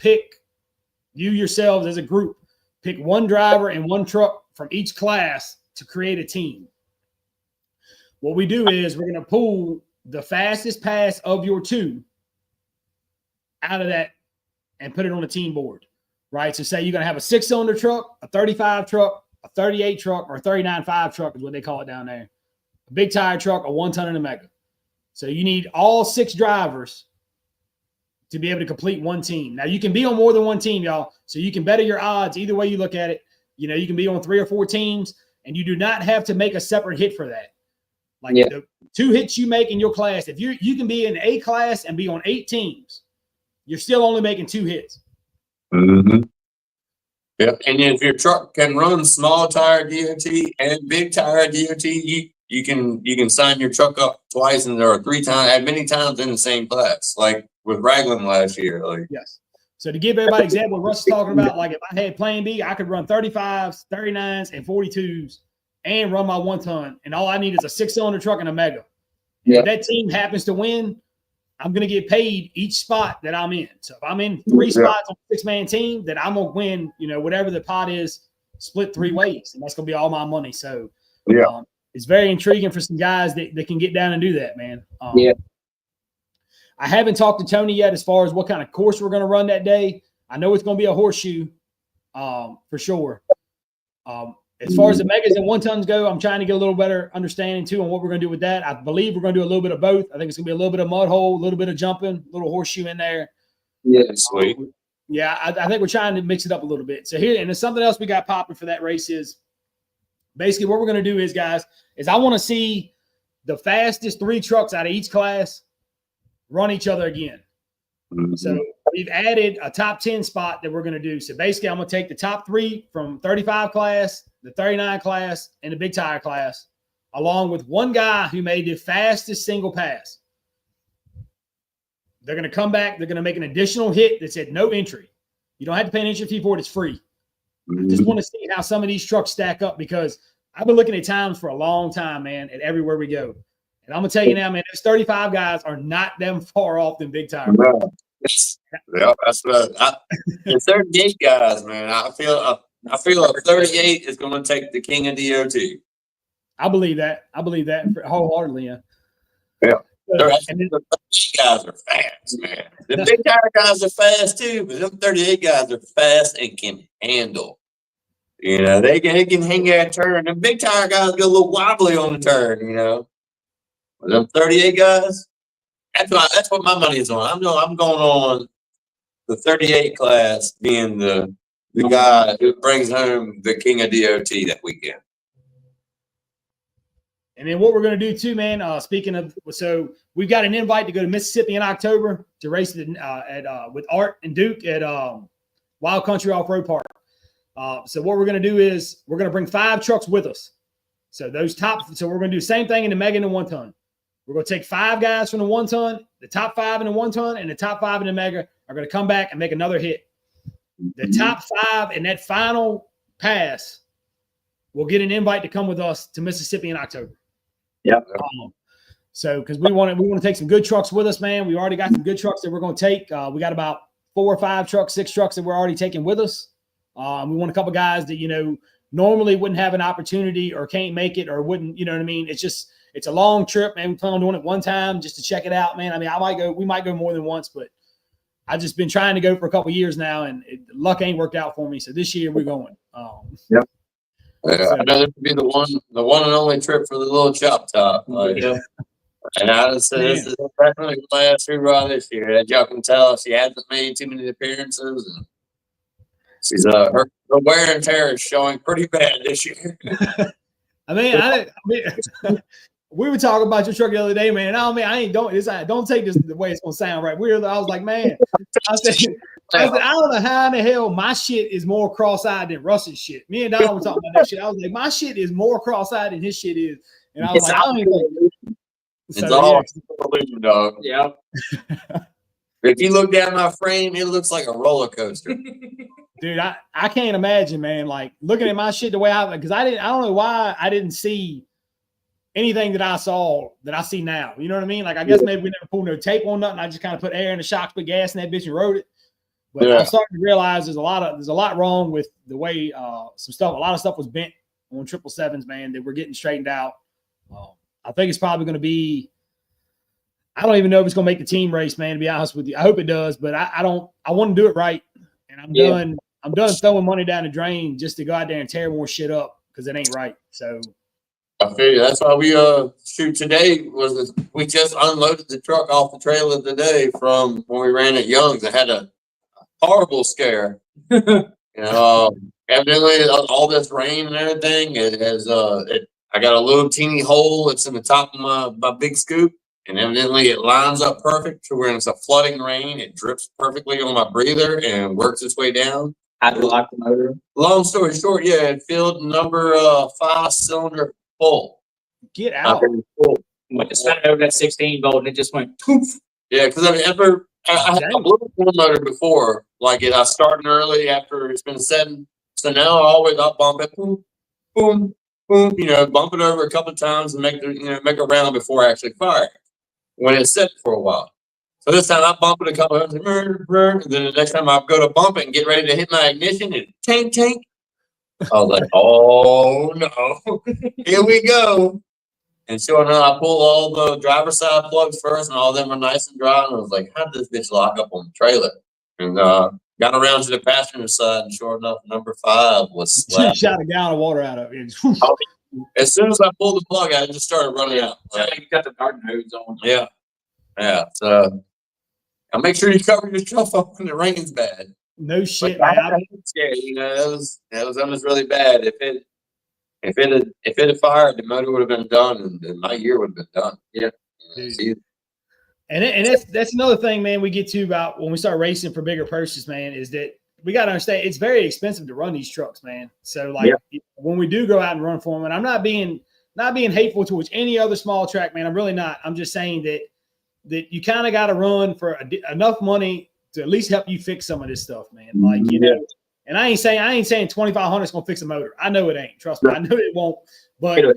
yourselves as a group, pick one driver and one truck from each class to create a team. What we do is we're going to pull the fastest pass of your two out of that and put it on a team board, right? So say you're going to have a 6-cylinder truck, a 35 truck, a 38 truck, or a 39.5 truck is what they call it down there. A big tire truck, a 1 ton and a mega. So you need all 6 drivers to be able to complete one team. Now you can be on more than one team, y'all. So you can better your odds either way you look at it. You know, you can be on 3 or 4 teams, and you do not have to make a separate hit for that. Like the 2 hits you make in your class, if you can be in A class and be on 8 teams, you're still only making 2 hits. Mm-hmm. Yeah, and if your truck can run small tire DOT and big tire DOT, you can sign your truck up twice and there are 3 times, as many times in the same class, like with Raglan last year. Like, yes. So to give everybody an example, Russ is talking about, like if I had Plan B, I could run 35s, 39s, and 42s. And run my 1 ton, and all I need is a 6-cylinder truck and a mega. Yeah. If that team happens to win, I'm going to get paid each spot that I'm in. So if I'm in 3 spots on a 6-man team, then I'm going to win, you know, whatever the pot is, split 3 ways, and that's going to be all my money. So it's very intriguing for some guys that can get down and do that, man. I haven't talked to Tony yet as far as what kind of course we're going to run that day. I know it's going to be a horseshoe for sure. As far as the megas and 1 tons go, I'm trying to get a little better understanding too on what we're going to do with that. I believe we're going to do a little bit of both. I think it's going to be a little bit of mud hole, a little bit of jumping, a little horseshoe in there. Yeah, sweet. Yeah, I think we're trying to mix it up a little bit. So here, and there's something else we got popping for that race is basically what we're going to do is, guys, is I want to see the fastest 3 trucks out of each class run each other again. So we've added a top 10 spot that we're going to do. So basically, I'm going to take the top 3 from 35 class, the 39 class, and the big tire class, along with one guy who made the fastest single pass. They're going to come back. They're going to make an additional hit that said no entry. You don't have to pay an entry fee for it. It's free. I just want to see how some of these trucks stack up because I've been looking at times for a long time, man, at everywhere we go. And I'm going to tell you now, man, those 35 guys are not them far off than big tire. No. Yeah, that's what the 38 guys, man. I feel a 38 is going to take the king of DOT. I believe that. I believe that wholeheartedly. Yeah. And then the 38 guys are fast, man. The big tire guys are fast too, but them 38 guys are fast and can handle. You know, they can hang that turn. The big tire guys go a little wobbly on the turn. You know, but them 38 guys. That's what my money is on. I'm going on the 38 class being the guy who brings home the king of DOT that weekend. And then what we're going to do too, man, speaking of, so we've got an invite to go to Mississippi in October to race with Art and Duke at Wild Country Off-Road Park. So what we're going to do is we're going to bring 5 trucks with us. So we're going to do the same thing in the mega and the 1 ton. We're going to take 5 guys from the 1 ton, the top 5 in the 1 ton, and the top 5 in the mega are going to come back and make another hit. The top 5 in that final pass will get an invite to come with us to Mississippi in October. Yep. So because we want to take some good trucks with us, man. We already got some good trucks that we're going to take. We got about 4 or 5 trucks, 6 trucks that we're already taking with us. We want a couple guys that normally wouldn't have an opportunity or can't make it or wouldn't. You know what I mean? It's a long trip, man. We plan on doing it one time just to check it out, man. I mean, we might go more than once, but I've just been trying to go for a couple of years now, and luck ain't worked out for me. So this year we're going. Yep. I know this would be the one and only trip for the little chop top. And I just said this is definitely the last hoorah this year. As y'all can tell, she hasn't made too many appearances, and she's her wear and tear is showing pretty bad this year. I mean, we were talking about your truck the other day, man. Don't take this the way it's gonna sound, right? I was like, man, I said, I don't know how in the hell my shit is more cross-eyed than Russ's shit. Me and Don were talking about that shit. I was like, my shit is more cross-eyed than his shit is, and I was like, I don't even think. It's all illusion, dog. Yeah. If you look down my frame, it looks like a roller coaster. Dude, I can't imagine, man. Like looking at my shit the way because I don't know why I didn't see anything that I saw that I see now. You know what I mean? Like I guess maybe we never pulled no tape on nothing. I just kind of put air in the shocks, put gas in that bitch and rode it. But I'm starting to realize there's a lot wrong with the way a lot of stuff was bent on 777s, man, that we're getting straightened out. I think it's probably going to be. I don't even know if it's going to make the team race, man. To be honest with you, I hope it does, but I want to do it right, and I'm done. I'm done throwing money down the drain just to go out there and tear more shit up because it ain't right. So I feel you. That's why we shoot today we just unloaded the truck off the trailer today from when we ran at Young's. I had a horrible scare. Evidently all this rain and everything. I got a little teeny hole that's in the top of my big scoop, and evidently it lines up perfect to where it's a flooding rain. It drips perfectly on my breather and works its way down. How do you lock the motor? Long story short, it filled number 5-cylinder full. Get out. Went to spin it over that 16-volt and it just went poof. Yeah, because I had a little motor before, like I started early after it's been setting. So now I always bump it, boom, boom, boom. Bump it over a couple of times and make a round before I actually fire. When it's set for a while. So this time I bump it a couple of times, and then the next time I go to bump it and get ready to hit my ignition, and tank. I was like, oh no, here we go. And sure enough, I pull all the driver's side plugs first, and all of them are nice and dry. And I was like, how did this bitch lock up on the trailer? And Got around to the passenger side, and sure enough, number 5 was slapped. Shot a gallon of water out of it. As soon as I pulled the plug, I just started running out. Like you got the garden hose on. Yeah. So, and make sure you cover yourself up when it rains bad. No shit, But man. that was almost really bad. If it had fired, the motor would have been done, and my year would have been done. Yeah. Dude. And that's another thing, man, we get to about when we start racing for bigger purses, man, is that we got to understand it's very expensive to run these trucks, man. So like when we do go out and run for them, and I'm not being hateful towards any other small track, man. I'm really not. I'm just saying that you kind of got to run for enough money to at least help you fix some of this stuff, man. Like, you know, and I ain't saying 2,500 is gonna fix a motor. I know it ain't. Trust me, I know it won't. But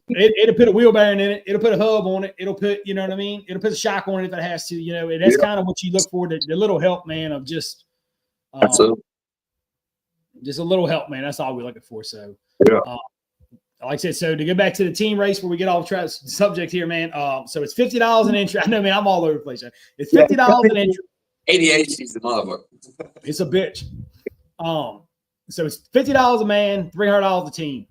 it'll put a wheel bearing in it. It'll put a hub on it. It'll put, you know what I mean? It'll put a shock on it if it has to. You know, and that's kind of what you look for. The little help, man, of just just a little help, man. That's all we're looking for. So, like I said, so to get back to the team race where we get off track subject here, man. So it's $50 an entry. I know, man, I'm all over the place. It's $50 an entry. ADHD's the mother. It's a bitch. So it's $50 a man, $300 a team.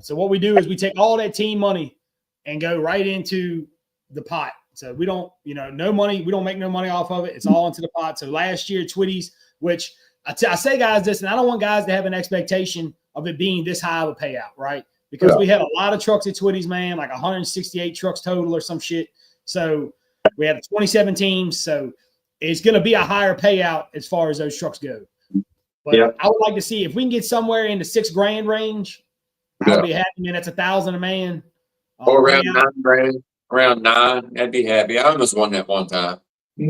So what we do is we take all that team money and go right into the pot. So we don't, no money. We don't make no money off of it. It's all into the pot. So last year, Twitty's, which I say guys this, and I don't want guys to have an expectation of it being this high of a payout, right? Because we had a lot of trucks at Twitty's, man, like 168 trucks total or some shit. So we had 27 teams. So it's going to be a higher payout as far as those trucks go. But I would like to see if we can get somewhere in the $6,000 range. I'll be happy, man. That's $1,000 a man. Or around $9,000. Around 9, I'd be happy. I almost won that one time. Go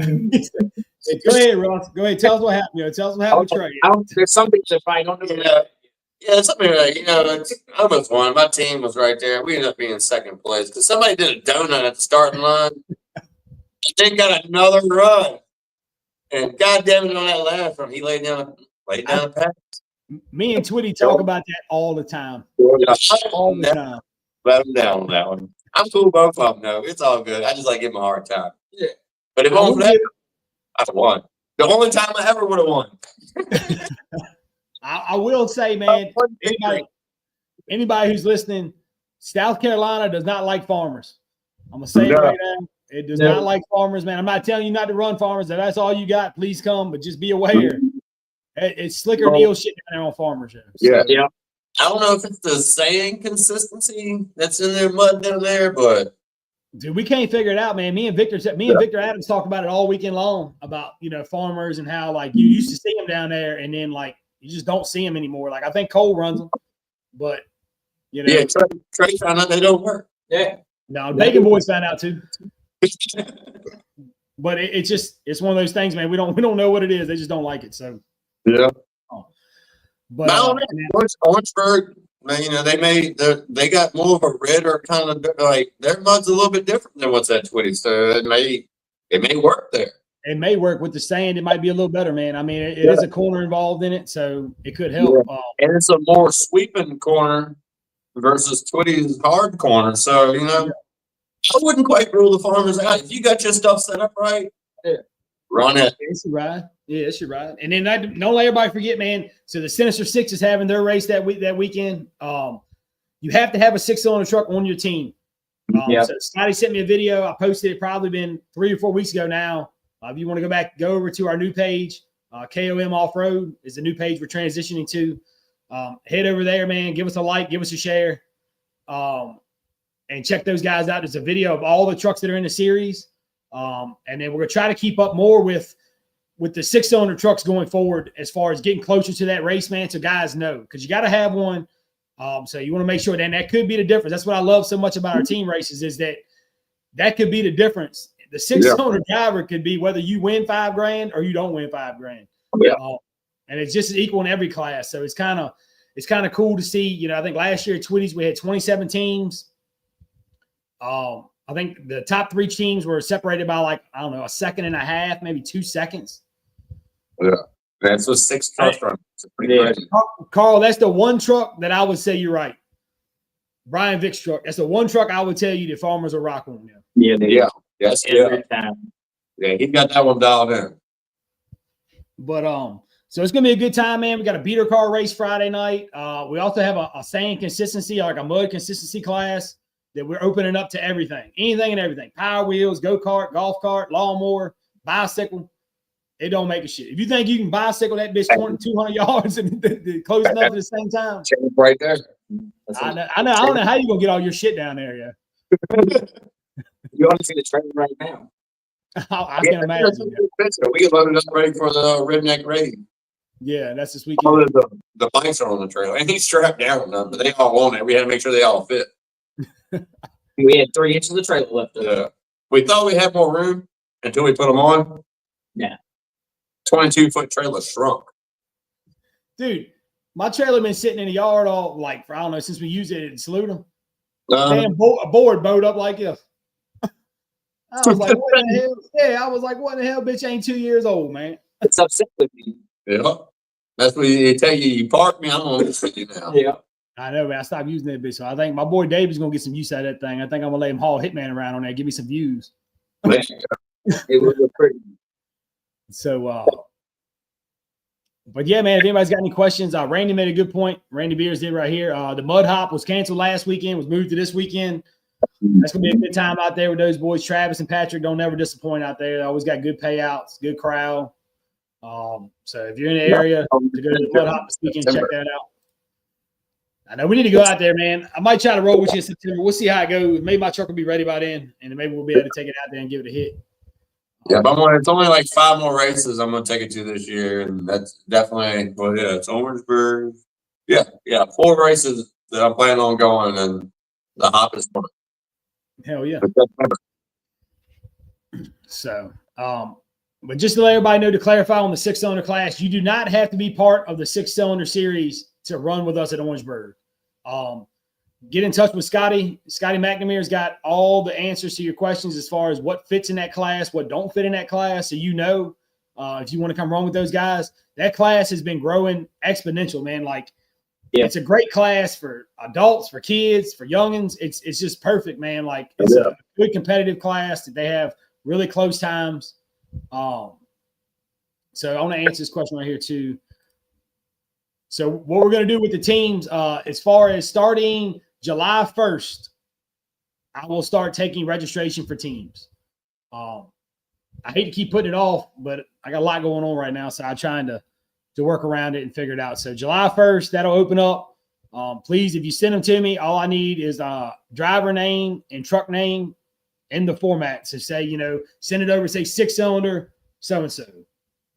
ahead, Ross. Go ahead. Tell us what happened. Tell us what happened. There's some people that probably don't know. Yeah, something like, it's I almost won. My team was right there. We ended up being in second place because somebody did a donut at the starting line. They got another run. And God damn it, on that last run, he laid down a pass. Me and Twitty talk about that all the time. All the time. Let him down on that one. I'm cool both of them, though. It's all good. I just like giving him a hard time. Yeah. But if only that, I won. The only time I ever would have won. I will say, man, anybody who's listening, South Carolina does not like farmers. I'm going to say it right now. It does not like farmers, man. I'm not telling you not to run farmers. If that's all you got, please come. But just be aware. It's slicker deal shit down there on farmers. Yeah. I don't know if it's the saying consistency that's in their mud down there, but dude, we can't figure it out, man. Me and Victor Adams talk about it all weekend long about farmers and how like you used to see them down there, and then like you just don't see them anymore. Like I think Cole runs them, but Trey found out they don't work. Yeah, no, Bacon Boys found out too. But it's one of those things, man. We don't know what it is. They just don't like it. So but Orangeburg, man, they got more of a redder kind of like their mud's a little bit different than what's at Twitty. So it may work there. It may work with the sand. It might be a little better, man. I mean, it is a corner involved in it, so it could help. And it's a more sweeping corner versus Twitty's hard corner. So I wouldn't quite rule the farmers out. If you got your stuff set up right, run it. It's your ride. Yeah, it's your ride. And then don't let everybody forget, man. So the Sinister Six is having their race that weekend. You have to have a 6-cylinder truck on your team. So Scotty sent me a video. I posted it probably been 3 or 4 weeks ago now. If you want to go over to our new page, KOM Off Road is the new page we're transitioning to. Head over there, man. Give us a like, give us a share, and check those guys out. There's a video of all the trucks that are in the series, and then we're gonna try to keep up more with the 6-cylinder trucks going forward as far as getting closer to that race, man. So guys know because you got to have one. So you want to make sure that could be the difference. That's what I love so much about our team races is that could be the difference. The 6-cylinder driver could be whether you win $5,000 or you don't win $5,000. Yeah. And it's just equal in every class. So it's kind of cool to see. I think last year at Twitty's we had 27 teams. I think the top 3 teams were separated by like, I don't know, a second and a half, maybe 2 seconds. Yeah. That's a 6 truck run. Carl, that's the one truck that I would say you're right. Brian Vick's truck. That's the one truck I would tell you that farmers are rock on now. Yeah. Yes, every time. Yeah, he got that one dialed in. But So it's gonna be a good time, man. We got a beater car race Friday night. We also have a sand consistency, like a mud consistency class that we're opening up to everything, anything and everything. Power wheels, go-kart, golf cart, lawnmower, bicycle. It don't make a shit. If you think you can bicycle that bitch 200 yards and close enough at the same time, right there. I know. I don't know how you're gonna get all your shit down there. Yeah, You ought to see the trailer right now. I can imagine. Yeah. We get loaded up ready for the redneck race. Yeah, that's this All weekend. of the bikes are on the trailer, and he's strapped down, but they all on it. We had to make sure they all fit. We had 3 inches of trailer left. Yeah, we thought we had more room until we put them on. Yeah, 22-foot trailer shrunk. Dude, my trailer been sitting in the yard all like for I don't know since we used it at Saluda. Damn, a board bowed up like this. I was like, what the hell? Yeah, I was like, what the hell, bitch ain't 2 years old, man. it's upset with me. Yeah, that's what they tell you. You park me, I'm gonna listen to you now. Yeah. I know, man. I stopped using that bitch. So I think my boy David's gonna get some use out of that thing. I think I'm gonna let him haul Hitman around on that, give me some views. It was pretty. So but yeah, man, if anybody's got any questions, Randy made a good point. Randy Beers did right here. The Mud Hop was canceled last weekend, was moved to this weekend. That's gonna be a good time out there with those boys. Travis and Patrick don't never disappoint out there. They always got good payouts, good crowd. So if you're in the area to go to the Mud Hop this weekend, check that out. I know we need to go out there, man. I might try to roll with you in September. We'll see how it goes. Maybe my truck will be ready by then, and then maybe we'll be able to take it out there and give it a hit. Yeah, but it's only like 5 more races I'm gonna take it to this year, and that's definitely. Well, yeah, it's Orangeburg. Yeah, 4 races that I'm planning on going, and the hop is fun. Hell yeah. So, but just to let everybody know, to clarify on the 6-cylinder class, you do not have to be part of the 6-cylinder series to run with us at Orangeburg. Get in touch with Scotty. Scotty McNamere's got all the answers to your questions as far as what fits in that class, what don't fit in that class. So if you want to come run with those guys, that class has been growing exponential, man. Like, it's a great class for adults, for kids, for youngins. It's just perfect, man. Like, it's a good competitive class that they have really close times. So I want to answer this question right here too. So what we're going to do with the teams, as far as starting July 1st, I will start taking registration for teams. I hate to keep putting it off, but I got a lot going on right now, so I'm trying to work around it and figure it out. So July 1st, that'll open up. Please, if you send them to me, all I need is driver name and truck name in the format. So say, send it over, say 6-cylinder, so-and-so,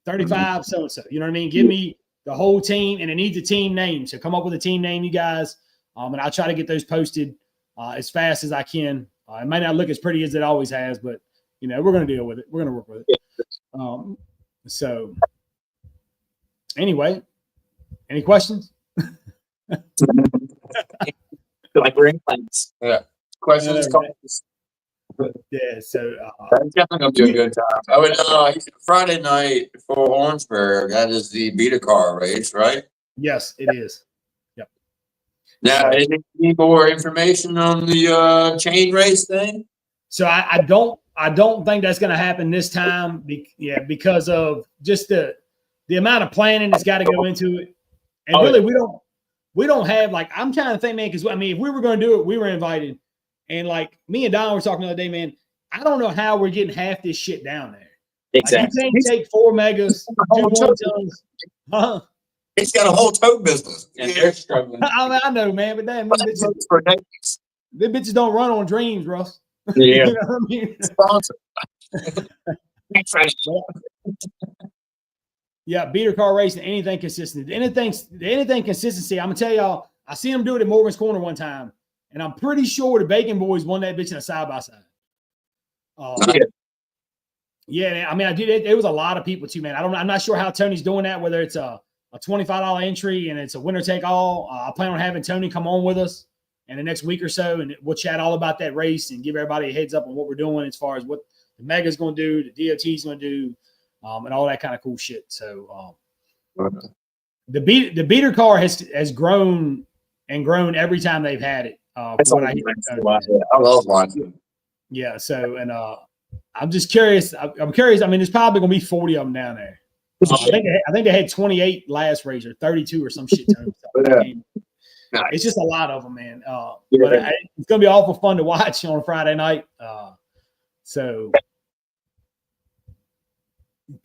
35, so-and-so. You know what I mean? Give me the whole team, and it needs a team name. So come up with a team name, you guys, and I'll try to get those posted as fast as I can. It might not look as pretty as it always has, but, we're going to deal with it. We're going to work with it. So anyway, any questions? Like we're in class. Yeah. Questions, comments. Yeah, so That's definitely gonna be a good time. I would Friday night for Orangeburg. That is the beater car race, right? yes, it is. Yep. Now, any more information on the chain race thing? So I don't think that's going to happen this time. Because of just the amount of planning that's got to go into it, and really we don't have, like, I'm trying to think, man, because if we were going to do it, we were invited. And like me and Don were talking the other day, man, I don't know how we're getting half this shit down there. Exactly. Like, you can't take 4 megas, 2 1-tons. Huh? It's got a whole tow business. And they're struggling. I know, man, but damn, the bitches don't run on dreams, Russ. Yeah. You know what I mean? Sponsor. Yeah, beater car racing, anything consistent. Anything consistency. I'm gonna tell y'all, I seen them do it at Morgan's Corner one time. And I'm pretty sure the Bacon Boys won that bitch in a side-by-side. Yeah, I mean, I did it. There was a lot of people too, man. I'm not sure how Tony's doing that, whether it's a $25 entry and it's a winner take all. I plan on having Tony come on with us in the next week or so, and we'll chat all about that race and give everybody a heads up on what we're doing as far as what the Mega's going to do, the DOT's going to do, and all that kind of cool shit. So the beater car has grown and grown every time they've had it. I love watching. Yeah. So, and I'm just curious. I'm curious. I mean, there's probably going to be 40 of them down there. I think they had 28 last race or 32 or some shit. It's just a lot of them, man. But it's gonna be awful fun to watch on a Friday night. So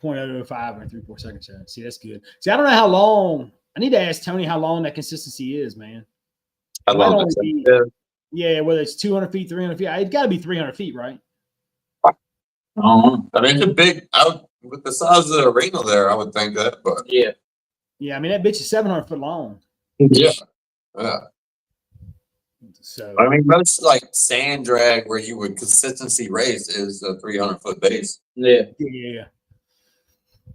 0.005 and 3/4 seconds. See, that's good. See, I don't know how long. I need to ask Tony how long that consistency is, man. How long yeah, whether it's 200 feet, 300 feet. It's got to be 300 feet, right? I mean, it's a big. With the size of the arena there, I would think that, but yeah. I mean, that bitch is 700 foot long. Yeah. So I mean, most like sand drag where you would consistency race is a 300-foot base. Yeah.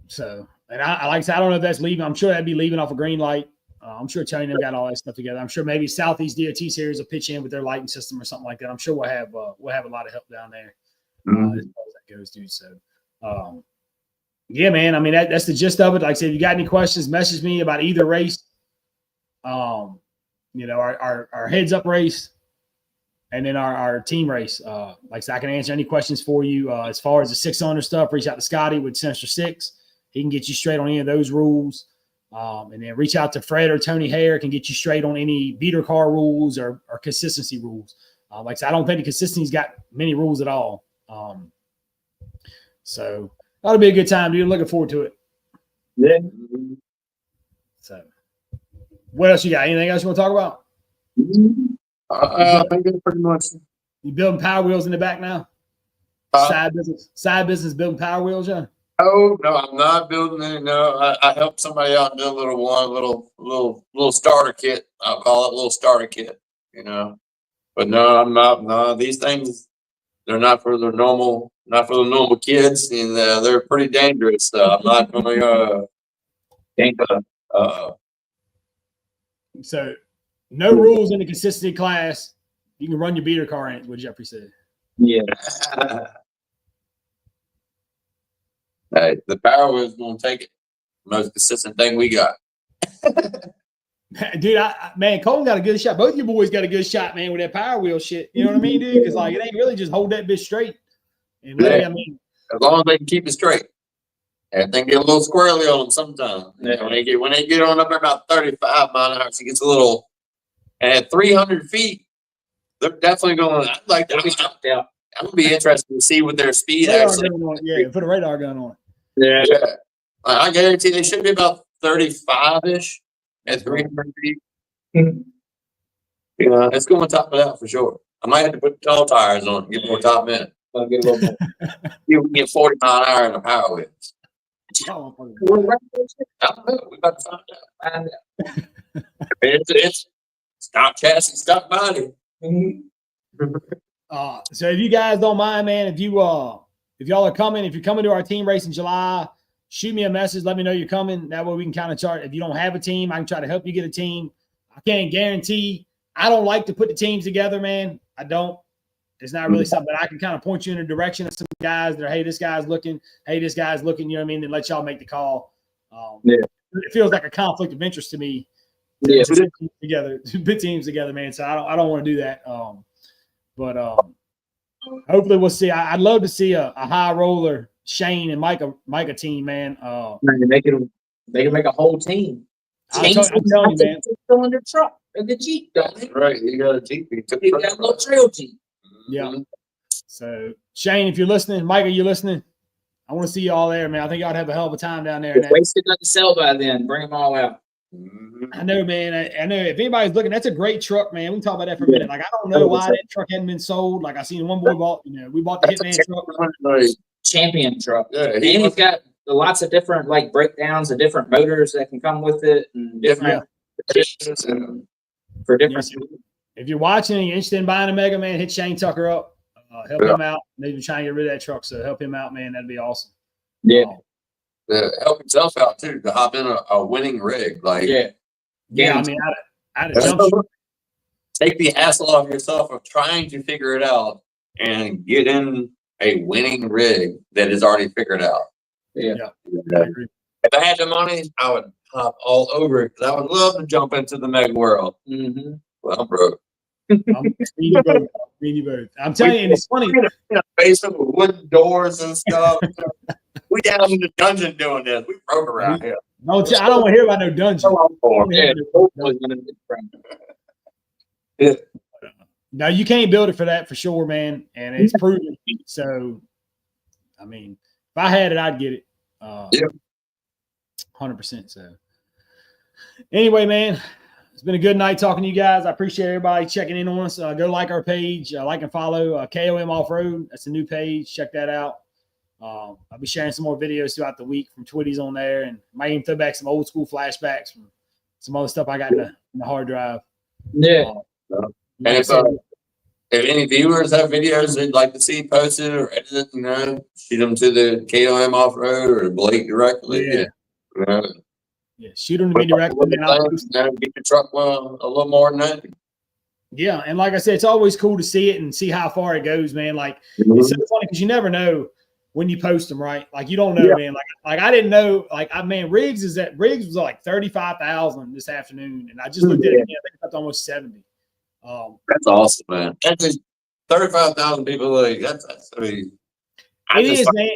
So, and I like I said, I don't know if that's leaving. I'm sure that'd be leaving off a green light. I'm sure Tony them got all that stuff together. I'm sure maybe Southeast DOT series will pitch in with their lighting system or something like that. I'm sure we'll have a lot of help down there as far as that goes, dude. So, yeah, man. I mean, that's the gist of it. Like I said, if you got any questions, message me about either race. Our heads up race, and then our team race. Like I said, I can answer any questions for you as far as the 600 stuff. Reach out to Scotty with Sinister 6. He can get you straight on any of those rules. And then reach out to Fred or Tony Hare, can get you straight on any beater car rules or consistency rules. Like I said, I don't think the consistency's got many rules at all. So that'll be a good time, dude. I'm looking forward to it. Yeah. So what else you got? Anything else you want to talk about? I think that's pretty much. You building Power Wheels in the back now? Side business building Power Wheels, yeah? Oh no, I'm not building any. No, I helped somebody out do a little starter kit. I'll call it a little starter kit, But no, I'm not. No, these things, they're not for the normal kids, and they're pretty dangerous. I'm not going to. So, no rules in the consistency class. You can run your beater car in it. What Jeffrey said. Yeah. Hey, the Power Wheel is going to take it. Most consistent thing we got. Dude, man, Colton got a good shot. Both of you boys got a good shot, man, with that Power Wheel shit. You know what I mean, dude? Because like it ain't really just hold that bitch straight. And really, I mean, as long as they can keep it straight. Everything get a little squirrely on them sometimes. Yeah. When they get on up there about 35 miles an hour, it gets a little. And at 300 feet, they're definitely going. I'd like to be jumped out. I'm gonna be interested to see what their speed actually. Yeah, put a radar gun on it. Yeah. I guarantee they should be about 35-ish at 300 feet. It's going to top it out for sure. I might have to put tall tires on it and get more top in it. I'll get a little more. You can get 40 mile an hour in the Power Wheels. I don't know. We're about to find out. It's stock chassis, stock body. So if you guys don't mind, man, if y'all are coming, if you're coming to our team race in July, shoot me a message. Let me know you're coming. That way we can kind of chart. If you don't have a team, I can try to help you get a team. I can't guarantee. I don't like to put the teams together, man. I don't. It's not really something, but I can kind of point you in a direction of some guys that are, hey, this guy's looking. Hey, this guy's looking. You know what I mean? Then let y'all make the call. It feels like a conflict of interest to me. Yeah, put teams together, man. So I don't want to do that. But hopefully we'll see. I'd love to see a high roller Shane and Micah team, man. They can make a whole team. I'm telling you, man. Cylinder truck or the Jeep, don't they? Right, you got a Jeep. You got a little trail Jeep. Yeah. So Shane, if you're listening, Micah, you listening? I want to see you all there, man. I think y'all have a hell of a time down there. Wasted nothing to sell by then. Bring them all out. I know, man. I know if anybody's looking, that's a great truck, man. We can talk about that for a minute. Like, I don't know why that truck hadn't been sold. Like, I seen one boy bought, we bought the Hitman truck. Champion truck. Yeah, and he's got lots of different like breakdowns of different motors that can come with it and different for different. If you're watching and you're interested in buying a Mega, man, hit Shane Tucker up. Help him out. Maybe try and get rid of that truck. So help him out, man. That'd be awesome. Yeah. Help himself out too to hop in a winning rig. Like I mean, I'd jump. Take the hassle off yourself of trying to figure it out and get in a winning rig that is already figured out. Yeah. If I had the money, I would hop all over it because I would love to jump into the Mega world. Mm-hmm. Well, I'm broke. Me and you both. Me and you both. I'm telling you, and it's funny. In a basement with wooden doors and stuff. We down in the dungeon doing this. We broke around here. No, I don't want to hear about no dungeon. Yeah. No, you can't build it for that for sure, man. And it's proven. So, I mean, if I had it, I'd get it. 100%. So, anyway, man, it's been a good night talking to you guys. I appreciate everybody checking in on us. Go like our page, like and follow KOM Off Road. That's a new page. Check that out. I'll be sharing some more videos throughout the week from Twitty's on there, and might even throw back some old school flashbacks from some other stuff I got in the hard drive. Yeah. And if any viewers have videos they'd like to see posted or edited, shoot them to the KOM Off Road or Blake directly. Yeah, shoot them to me directly. Get the truck a little more than that. Yeah, and like I said, it's always cool to see it and see how far it goes, man. Like it's so funny because you never know when you post them, right? Like you don't know, man. Like I didn't know. Like Riggs was like 35,000 this afternoon, and I just looked at it again. I think it's up to almost 70. That's awesome, man. That's 35,000 people. Like that's I mean, it is, man.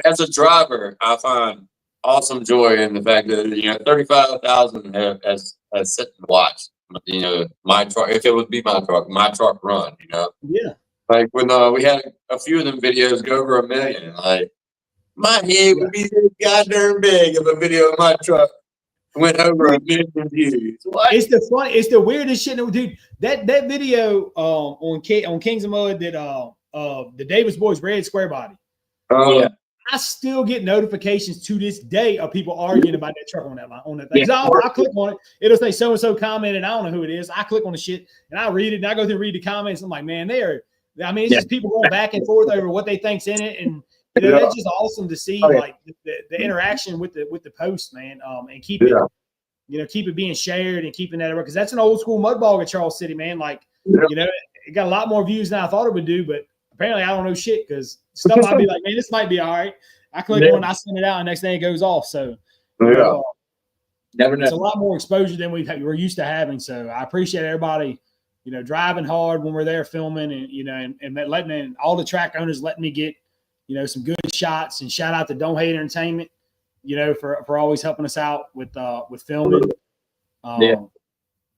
As a driver, I find awesome joy in the fact that 35,000 has sit and watch. My truck. If it would be my truck run. Yeah. Like when we had a few of them videos go over 1 million, like my head would be so goddamn big if a video of my truck went over 1 million views. What? It's the weirdest shit, dude. That video on Kings of Mud that the Davis Boys Red Square Body. Oh yeah. I still get notifications to this day of people arguing about that truck on that thing. So I click on it, it'll say so and so commented. I don't know who it is. I click on the shit and I read it and I go through and read the comments. I'm like, man, it's just people going back and forth over what they think's in it, and that's just awesome to see, like the interaction with the post, man, and keep it being shared and keeping that, because that's an old school mud bog at Charles City, man. Like it got a lot more views than I thought it would do, but apparently I don't know shit because stuff I'd be like, man, this might be all right. I click on, I send it out, and next day it goes off. So never know. It's a lot more exposure than we're used to having. So I appreciate everybody. Driving hard when we're there filming, and and letting all the track owners letting me get, some good shots, and shout out to Don't Hate Entertainment, for always helping us out with filming.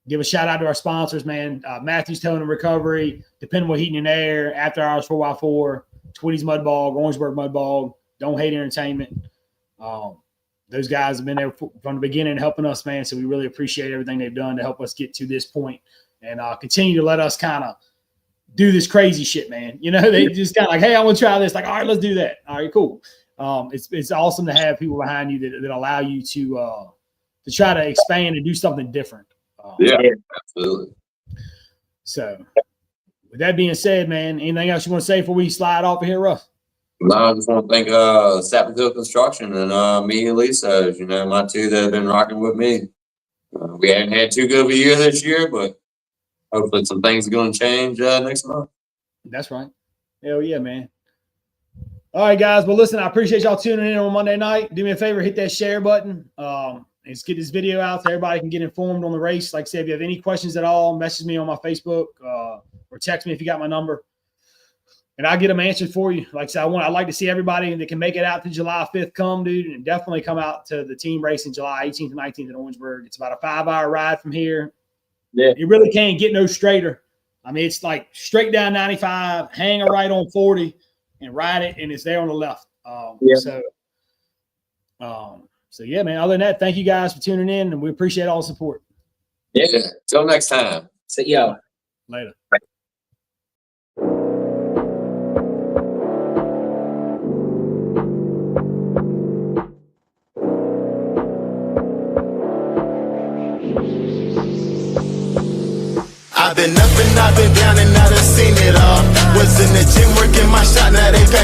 Give a shout out to our sponsors, man. Matthews Towing and Recovery, Dependable Heating and Air, After Hours 4x4, Twitty's Mud Bog, Orangeburg Mud Bog, Don't Hate Entertainment. Those guys have been there from the beginning helping us, man. So we really appreciate everything they've done to help us get to this point. And continue to let us kind of do this crazy shit, man. They just kind of like, hey, I want to try this. Like, all right, let's do that. All right, cool. It's awesome to have people behind you that allow you to try to expand and do something different. Absolutely. So, with that being said, man, anything else you want to say before we slide off of here, Russ? No, I just want to thank Sapling Hill Construction and me and Lisa, my two that have been rocking with me. We haven't had too good of a year this year, but hopefully some things are going to change next month. That's right. Hell yeah, man. All right, guys. Well, listen, I appreciate y'all tuning in on Monday night. Do me a favor, hit that share button. Let's get this video out so everybody can get informed on the race. Like I said, if you have any questions at all, message me on my Facebook or text me if you got my number, and I'll get them answered for you. Like I said, I'd like to see everybody that can make it out to July 5th come, dude, and definitely come out to the team race in July 18th and 19th in Orangeburg. It's about a 5-hour ride from here. Yeah. You really can't get no straighter. I mean, it's like straight down 95, hang a right on 40, and ride it, and it's there on the left. So yeah, man. Other than that, thank you guys for tuning in, and we appreciate all the support. Yeah. Till next time. See y'all later. I've been up and I've been down and I done seen it all. Was in the gym working my shot, now they pass